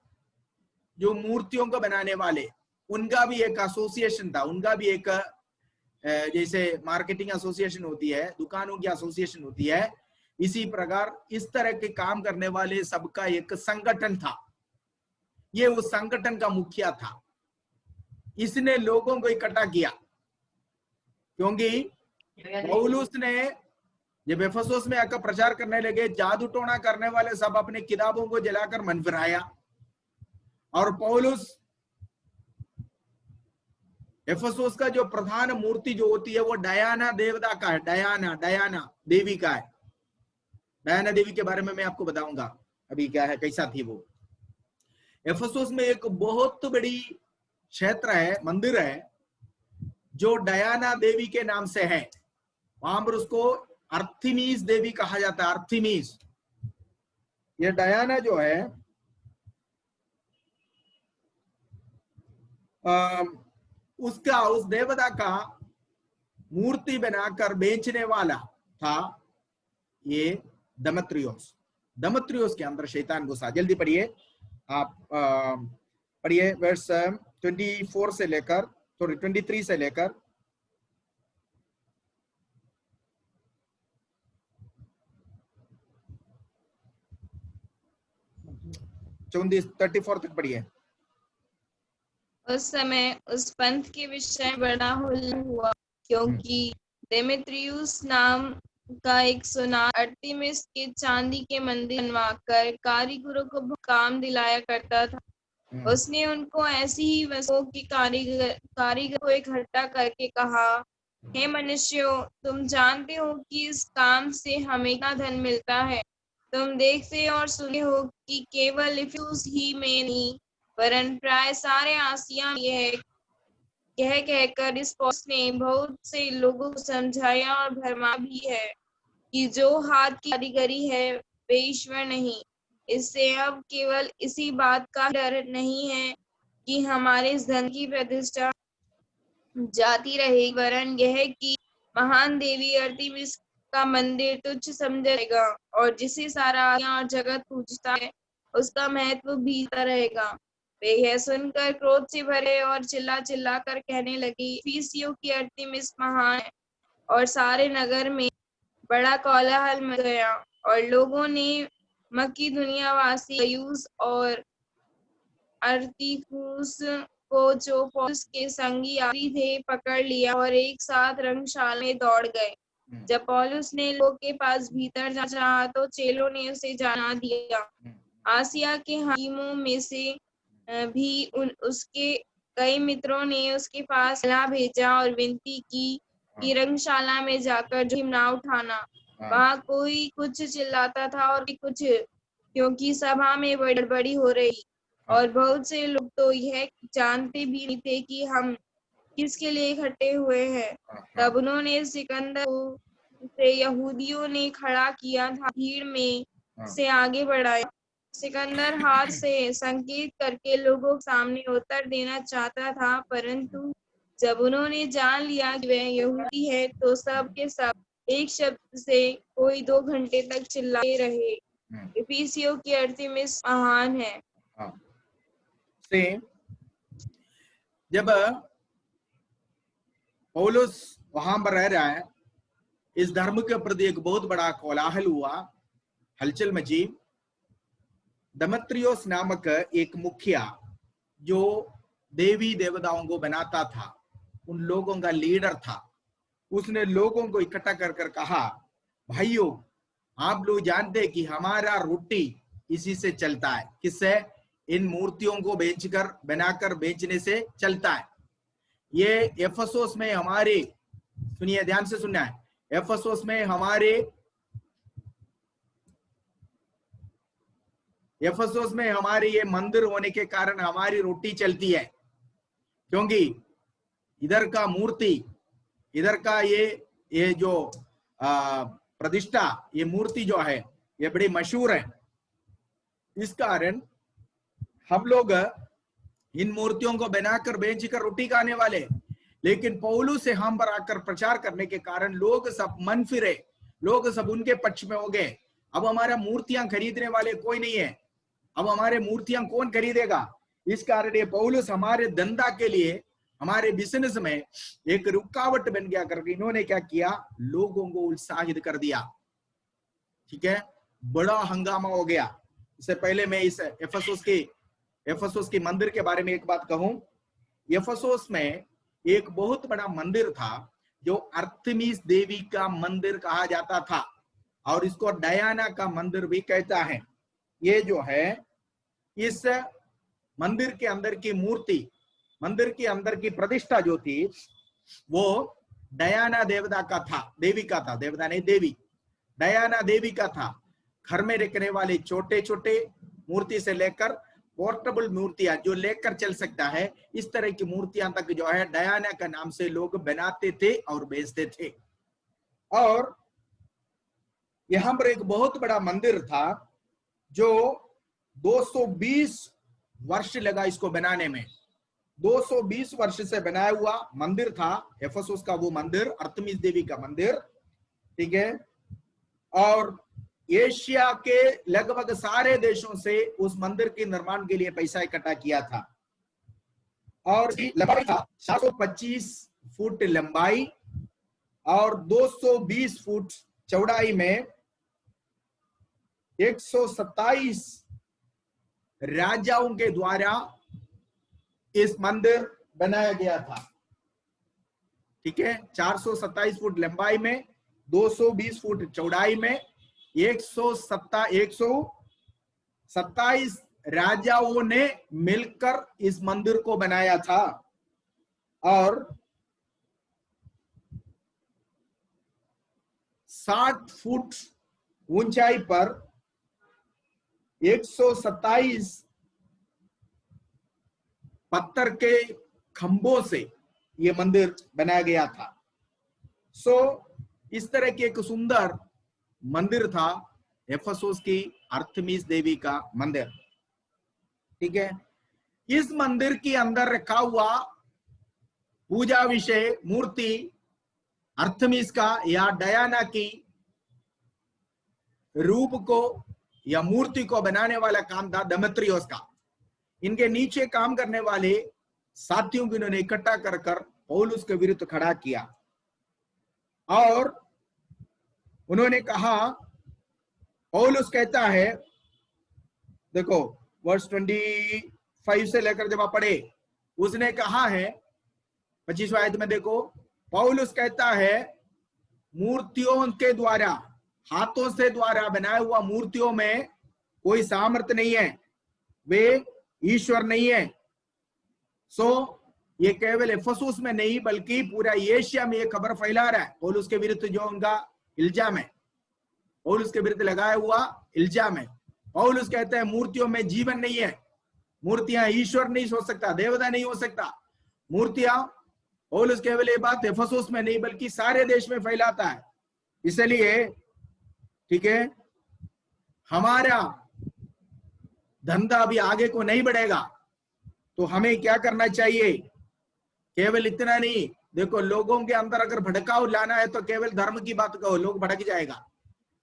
S1: जो मूर्तियों को बनाने वाले, उनका भी एक एसोसिएशन था, उनका भी एक, जैसे मार्केटिंग एसोसिएशन होती है, दुकानों की एसोसिएशन होती है, इसी प्रकार इस तरह के काम करने वाले सबका एक संगठन था। ये उस संगठन का मुखिया था। इसने लोगों को इकट्ठा किया, क्योंकि पौलुस ने जब एफेसुस में आकर प्रचार करने लगे, जादू टोना करने वाले सब अपने किताबों को जलाकर मन फिराया। और पौलुस, एफेसुस का जो प्रधान मूर्ति जो होती है वो डायना देवता का है, डायना देवी का है। डायना देवी के बारे में मैं आपको बताऊंगा अभी क्या है, कैसा थी वो। एफेसुस में एक बहुत बड़ी क्षेत्र है, मंदिर है, जो डायना देवी के नाम से है। वहां पर उसको अर्थमिस देवी कहा जाता है, अर्थमिस। ये डायना जो है उसका, उस देवता का मूर्ति बनाकर बेचने वाला था ये दमत्रियोस। दमत्रियोस के अंदर शैतान घुसा। जल्दी पढ़िए आप, पढ़िए वर्स 24 से लेकर, सॉरी 23 से लेकर 34 तक पढ़िए।
S2: उस समय उस पंथ के विषय बड़ा हुल्लड़ हुआ, क्योंकि देमेत्रियुस नाम का एक सुनार अर्तिमिस के चांदी के मंदिर बनवाकर कारीगरों को काम दिलाया करता था। उसने उनको ऐसी ही वस्तुओं की कारीगर को इकट्ठा करके कहा, हे मनुष्यों, तुम जानते हो कि इस काम से हमें क्या धन मिलता है। तुम देखते और सुने हो कि केवल इफिसुस ही में नहीं, वरन प्राय सारे आसिया में यह कहकर इस पौलुस ने बहुत से लोगों को समझाया और भरमा भी है कि जो हाथ की कारीगरी है वे ईश्वर नहीं। इससे अब केवल इसी बात का डर नहीं है कि हमारे इस धन की प्रतिष्ठा जाती रहेगी, वरन यह कि महान देवी अर्तिमिस का मंदिर तुच्छ समझा जाएगा, और जिसे सारा और जगत पूजता है उसका महत्व भी रहेगा। वे यह सुनकर क्रोध से भरे और चिल्ला चिल्ला कर कहने लगी, इफिसियों की अर्तिमिस महान है। और सारे नगर में बड़ा कोलाहल मच गया, और लोगों ने मकिदुनिया वासी गयुस और अर्तिखुस को, जो पौलुस के संगी यात्री थे, पकड़ लिया और एक साथ रंगशाला में दौड़ गए। जब पौलुस ने लोगों के पास भीतर जाना चाहा तो चेलों ने उसे जाना दिया। आसिया के हाकिमों में से भी उसके कई मित्रों ने उसके पास सलाह भेजा और विनती की कि रंगशाला में जाकर जोखिम ना उठाना। वहाँ कोई कुछ चिल्लाता था और कुछ, क्योंकि सभा में गड़बड़ी हो रही और बहुत से लोग तो यह जानते भी नहीं थे कि हम किसके लिए इकट्ठे हुए हैं। तब उन्होंने सिकंदर को, जिसे यहूदियों ने खड़ा किया था, भीड़ में से आगे बढ़ाया। सिकंदर हाथ से संकेत करके लोगों के सामने उत्तर देना चाहता था, परंतु जब उन्होंने जान लिया कि वह यहूदी है तो सब के सब एक शब्द से कोई 2 घंटे तक चिल्लाते रहे, इफिसियों की अरतिमिस महान है।
S1: से जब पौलुस वहां पर रह रहा है, इस धर्म के प्रति एक बहुत बड़ा कोलाहल हुआ, हलचल मची। दमत्रियोस नामक एक मुखिया जो देवी देवताओं को बनाता था, उन लोगों का लीडर था, उसने लोगों को इकट्ठा कर कर कहा, भाइयों आप लोग जानते हैं कि हमारा रोटी इसी से चलता है। किससे? इन मूर्तियों को बेचकर, बनाकर बेचने से चलता है। ये एफेसोस में हमारे, सुनिए ध्यान से सुनना है, एफेसोस में हमारे ये मंदिर होने के कारण हमारी रोटी चलती है, क्योंकि इधर का मूर्ति, इधर का ये जो प्रतिष्ठा, ये मूर्ति जो है ये बड़ी मशहूर है। इस कारण हम लोग इन मूर्तियों को बनाकर बेचकर रोटी खाने वाले। लेकिन पौलुस से हम पर आकर प्रचार करने के कारण लोग सब मन फिरे, लोग सब उनके पक्ष में हो गए। अब हमारा मूर्तियां खरीदने वाले कोई नहीं है, अब हमारे मूर्तियां कौन खरीदेगा? इस कारण ये पौलुस हमारे धंधा के लिए, हमारे बिजनेस में एक रुकावट बन गया करके इन्होंने क्या किया, लोगों को उत्साहित कर दिया। ठीक है, बड़ा हंगामा हो गया। इससे पहले मैं इस एफेसोस के मंदिर के बारे में एक बात कहूं। एफेसोस में एक बहुत बड़ा मंदिर था जो अर्थमिस देवी का मंदिर कहा जाता था, और इसको डायना का मंदिर भी कहता है। ये जो है, इस मंदिर के अंदर की मूर्ति, मंदिर के अंदर की प्रतिष्ठा जो थी वो डायना देवता का था, देवी का था, देवता नहीं देवी, डायना देवी का था। घर में रखने वाले छोटे छोटे मूर्ति से लेकर पोर्टेबल मूर्तियां जो लेकर चल सकता है, इस तरह की मूर्तियां तक जो है डायना का नाम से लोग बनाते थे और बेचते थे। और यहां पर एक बहुत बड़ा मंदिर था जो 220 वर्ष लगा इसको बनाने में। 220 वर्ष से बनाया हुआ मंदिर था एफेसोस का, वो मंदिर अर्थमिस देवी का मंदिर। ठीक है, और एशिया के लगभग सारे देशों से उस मंदिर के निर्माण के लिए पैसा इकट्ठा किया था। और लंबाई था 425 फुट लंबाई और 220 फुट चौड़ाई में 127 राजाओं के द्वारा इस मंदिर बनाया गया था। ठीक है, 427 फुट लंबाई में, 220 फुट चौड़ाई में, 127 राजाओं ने मिलकर इस मंदिर को बनाया था। और 60 फुट ऊंचाई पर 127 पत्थर के खंभों से यह मंदिर बनाया गया था। इस तरह की एक सुंदर मंदिर था एफेसोस की अर्थमिस देवी का मंदिर। ठीक है, इस मंदिर के अंदर रखा हुआ पूजा विषय मूर्ति अर्थमिस का या डायना की रूप को या मूर्ति को बनाने वाला काम था दमत्रियोस का। इनके नीचे काम करने वाले साथियों को इन्होंने इकट्ठा कर कर पौलुस के विरुद्ध खड़ा किया और उन्होंने कहा, पौलुस कहता है, देखो वर्स 25 5 से लेकर जब आप पढ़े, उसने कहा है 25वां आयत में देखो, पौलुस कहता है मूर्तियों के द्वारा, हाथों से द्वारा बनाए हुआ मूर्तियों में कोई सामर्थ्य नहीं है, वे ईश्वर नहीं है। सो ये केवल इफिसुस में नहीं बल्कि पूरा एशिया में ये खबर फैला रहा है पौलुस के विरुद्ध, जो उनका इल्जाम है, पौलुस के विरुद्ध लगाया हुआ इल्जाम है। पौलुस कहते हैं मूर्तियों में जीवन नहीं है, मूर्तियां ईश्वर नहीं हो सकता, देवता नहीं हो सकता। मूर्तियां, पौलुस केवल ये बात इफिसुस में नहीं बल्कि सारे देश में फैलाता है। इसलिए ठीक है, हमारा धंधा अभी आगे को नहीं बढ़ेगा, तो हमें क्या करना चाहिए? केवल इतना नहीं, देखो लोगों के अंदर अगर भड़काव लाना है तो केवल धर्म की बात कहो, लोग भड़क जाएगा।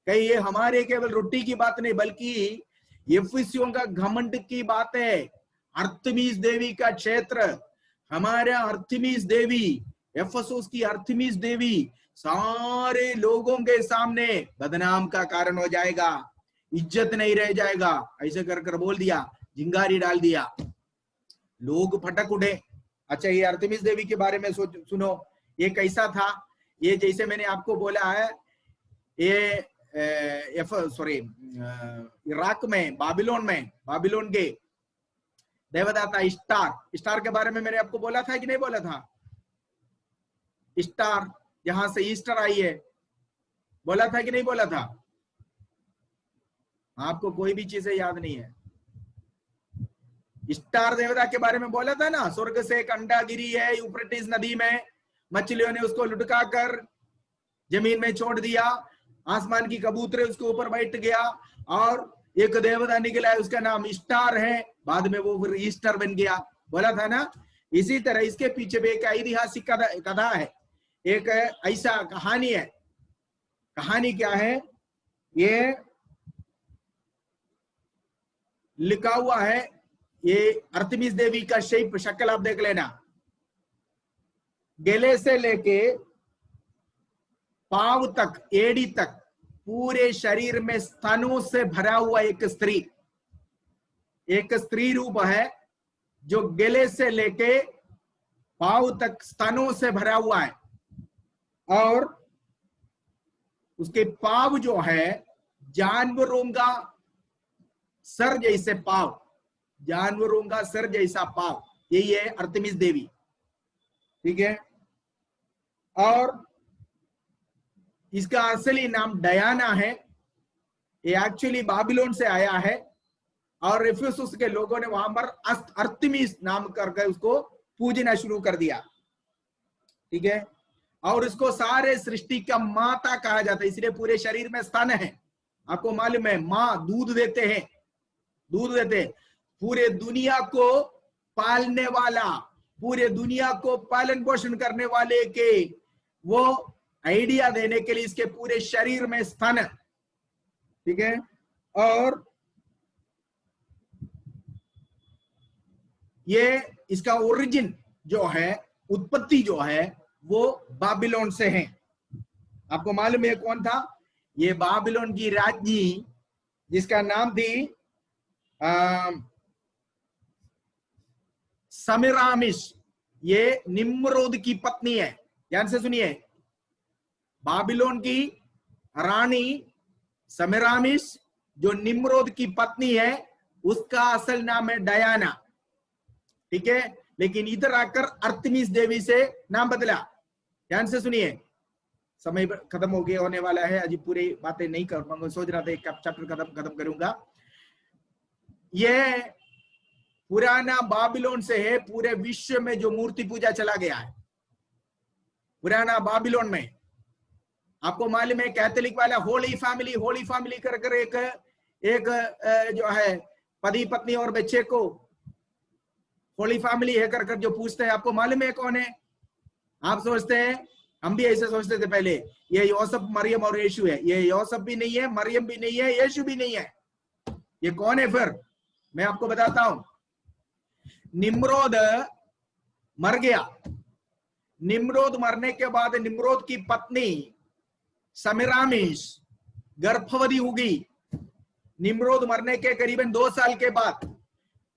S1: कहीं ये हमारे केवल रोटी की बात नहीं बल्कि इफिसियों का घमंड की बात है। अर्थमीस देवी का क्षेत्र, हमारा अर्थमीस देवी, इफिसुस की अर्थमीस देवी सारे लोगों के सामने बदनाम का कारण हो जाएगा, इज्जत नहीं रह जाएगा। ऐसे कर कर बोल दिया, जिंगारी डाल दिया, लोग फटक उठे। अच्छा, ये अर्थमिस देवी के बारे में सुनो, ये कैसा था? ये जैसे मैंने आपको बोला है, ये इराक में, बाबिलोन के देवदाता स्टार के बारे में मैंने आपको बोला था कि नहीं बोला था? स्टार जहां से ईस्टर आई है, बोला था कि नहीं बोला था? आपको कोई भी चीजें याद नहीं है। स्टार देवता के बारे में बोला था ना, स्वर्ग से एक अंडा गिरी है यूफ्रेटिस नदी में, मछलियों ने उसको लुढ़का कर जमीन में छोड़ दिया, आसमान की कबूतरें उसके ऊपर बैठ गया और एक देवता निकला है, उसका नाम स्टार है, बाद में वो फिर ईस्टर बन गया, बोला था ना। इसी तरह इसके पीछे भी एक ऐतिहासिक कथा है, एक ऐसा कहानी है। कहानी क्या है? ये लिखा हुआ है, ये अर्थमिस देवी का शेप, शक्ल आप देख लेना, गले से लेके पांव तक, एड़ी तक पूरे शरीर में स्तनों से भरा हुआ एक स्त्री रूप है, जो गले से लेके पांव तक स्तनों से भरा हुआ है, और उसके पांव जो है जानवरों का सर जैसे पांव, जानवरों का सर जैसा पांव, यही है अर्थमिस देवी, ठीक है। और इसका असली नाम डयाना है, ये एक्चुअली बाबिलोन से आया है, और इफिसुस के लोगों ने वहां पर अर्थमिस नाम करके उसको पूजना शुरू कर दिया, ठीक है। और इसको सारे सृष्टि का माता कहा जाता है, इसलिए पूरे शरीर में स्तन है। आपको मालूम है, माँ दूध देते हैं, पूरे दुनिया को पालने वाला, पूरे दुनिया को पालन पोषण करने वाले के वो आइडिया देने के लिए इसके पूरे शरीर में स्तन, ठीक है। और ये इसका ओरिजिन जो है, उत्पत्ति जो है, वो बाबिलोन से है। आपको मालूम है कौन था? ये बाबिलोन की राज्ञी, जिसका नाम थी समिरामिस, ये निम्रोद की पत्नी है। ध्यान से सुनिए, बाबिलोन की रानी समिरामिस जो निम्रोद की पत्नी है, उसका असल नाम है डयाना, ठीक है। लेकिन इधर आकर अर्थमिस देवी से नाम बदला। ध्यान से सुनिए, समय खत्म हो गया, होने वाला है, अजी पूरी बातें नहीं कर पाऊंगा, सोच रहा था एक चैप्टर खत्म करूंगा। यह पुराना बाबिलोन से है, पूरे विश्व में जो मूर्ति पूजा चला गया है पुराना बाबिलोन में। आपको मालूम है, कैथोलिक वाला होली फैमिली कर कर एक जो है पति पत्नी और बच्चे को होली फैमिली है कर कर जो पूछते हैं, आपको मालूम है कौन है? आप सोचते हैं, हम भी ऐसे सोचते थे पहले, ये योसेफ, मरियम और यीशु है। ये योसेफ भी नहीं है, मरियम भी नहीं है, यीशु भी नहीं है। ये कौन है फिर? मैं आपको बताता हूं। निम्रोद मर गया। निम्रोद मरने के बाद निम्रोद की पत्नी समिरामिस गर्भवती हो गई। निम्रोद मरने के करीबन 2 साल के बाद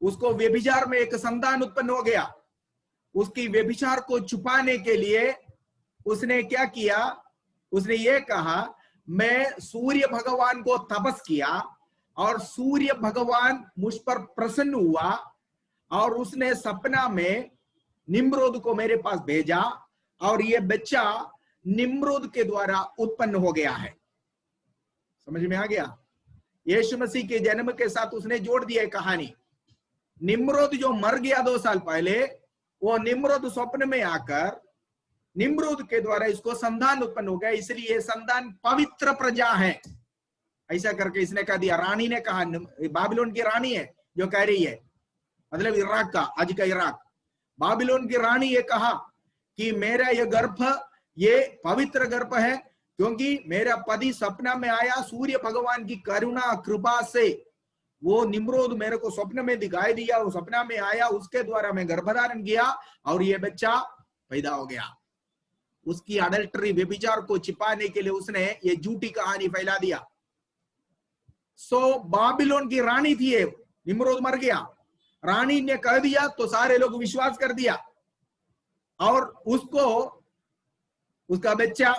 S1: उसको व्यभिचार में एक संतान उत्पन्न हो गया। उसकी व्यभिचार को छुपाने के लिए उसने क्या किया, उसने ये कहा मैं सूर्य भगवान को तपस किया और सूर्य भगवान मुझ पर प्रसन्न हुआ और उसने सपना में निम्रोद को मेरे पास भेजा और ये बच्चा निम्रोद के द्वारा उत्पन्न हो गया है। समझ में आ गया? यीशु मसीह के जन्म के साथ उसने जोड़ दिया कहानी। निम्रोद जो मर गया 2 साल पहले, वो निम्रोद स्वप्न में आकर निम्रोद के द्वारा इसको संतान उत्पन्न हो गया, इसलिए ये संतान पवित्र प्रजा है, ऐसा करके इसने कह दिया। रानी ने कहा, बाबिलोन की रानी है जो कह रही है, मतलब इराक का, आज का इराक, बाबिलोन की रानी ये कहा कि मेरा ये गर्भ ये पवित्र गर्भ है, क्योंकि मेरा पति सपना में आया, सूर्य भगवान की करुणा कृपा से वो निम्रोद मेरे को स्वप्न में दिखाई दिया, वो सपना में आया, उसके द्वारा मैं गर्भधारण किया और ये बच्चा पैदा हो गया। उसकी अडल्टरी व्यभिचार को छिपाने के लिए उसने ये झूठी कहानी फैला दिया। बाबिलोन की रानी थी ये, निम्रोद मर गया, रानी ने कह दिया तो सारे लोग विश्वास कर दिया और उसको, उसका बच्चा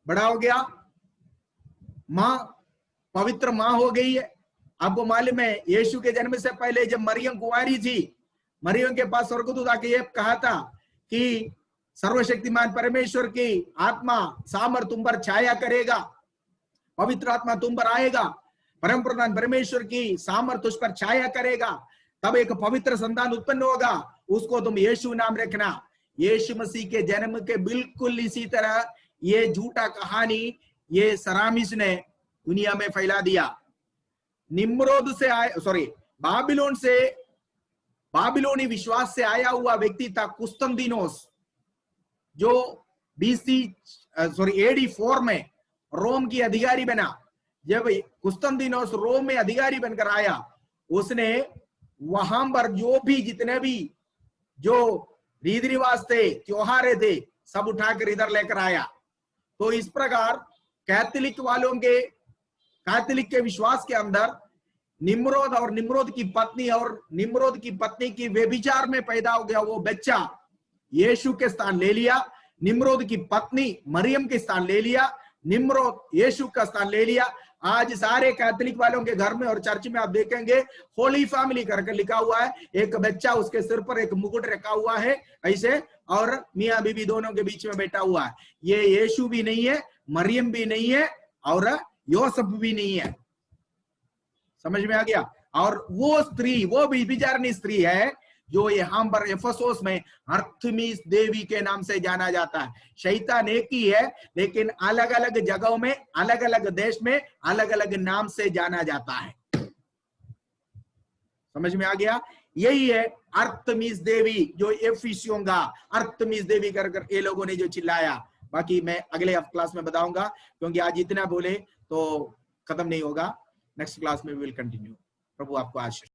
S1: बड़ा हो गया, मां पवित्र मां हो गई है। आपको मालूम है यीशु के जन्म से पहले जब मरियम कुंवारी थी, मरियम के पास स्वर्गदूत आके ये कहा था कि सर्वशक्तिमान परमेश्वर की आत्मा सामर तुम पर छाया करेगा, पवित्र आत्मा तुम पर आएगा, परम प्रधान परमेश्वर की सामर्थ उस पर छाया करेगा, तब एक पवित्र संतान उत्पन्न होगा, उसको तुम यीशु नाम रखना। यीशु मसीह के जन्म के बिल्कुल इसी तरह ये झूठा कहानी ये सरामिस ने दुनिया में फैला दिया। निम्रोद से बाबिलोन से, बाबिलोनी विश्वास से आया हुआ व्यक्ति था कुस्तुनदीनोस, जो AD 4 में रोम की अधिकारी बना। जब कुस्तुनदीनोस रोम में अधिकारी बनकर आया, उसने वहां पर जो भी जितने भी जो रीति रिवाज थे, त्योहार थे, सब उठाकर इधर लेकर आया। तो इस प्रकार कैथोलिक वालों के, कैथोलिक के विश्वास के अंदर निम्रोद और निम्रोद की पत्नी और निम्रोद की पत्नी की व्यभिचार में पैदा हो गया वो बच्चा यीशु के स्थान ले लिया, निम्रोद की पत्नी मरियम के स्थान ले लिया, निम्रोद यीशु का स्थान ले लिया। आज सारे कैथोलिक वालों के घर में और चर्च में आप देखेंगे होली फैमिली करके लिखा हुआ है, एक बच्चा उसके सिर पर एक मुकुट रखा हुआ है ऐसे, और मियां बीबी दोनों के बीच में बैठा हुआ है। ये यीशु भी नहीं है, मरियम भी नहीं है और योसेफ भी नहीं है। समझ में आ गया? और वो स्त्री, वो व्यभिचारिणी स्त्री है जो यहाँ पर एफेसोस में अर्थमिस देवी के नाम से जाना जाता है। शैतान एक ही है, लेकिन अलग अलग जगहों में, अलग अलग देश में अलग अलग नाम से जाना जाता है। समझ में आ गया? यही है अर्थमिस देवी, जो एफिसियों का अर्थमिस देवी कर ये लोगों ने जो चिल्लाया। बाकी मैं अगले क्लास में बताऊंगा, क्योंकि आज इतना बोले तो खत्म नहीं होगा। नेक्स्ट क्लास में विल कंटिन्यू। प्रभु आपको आशीष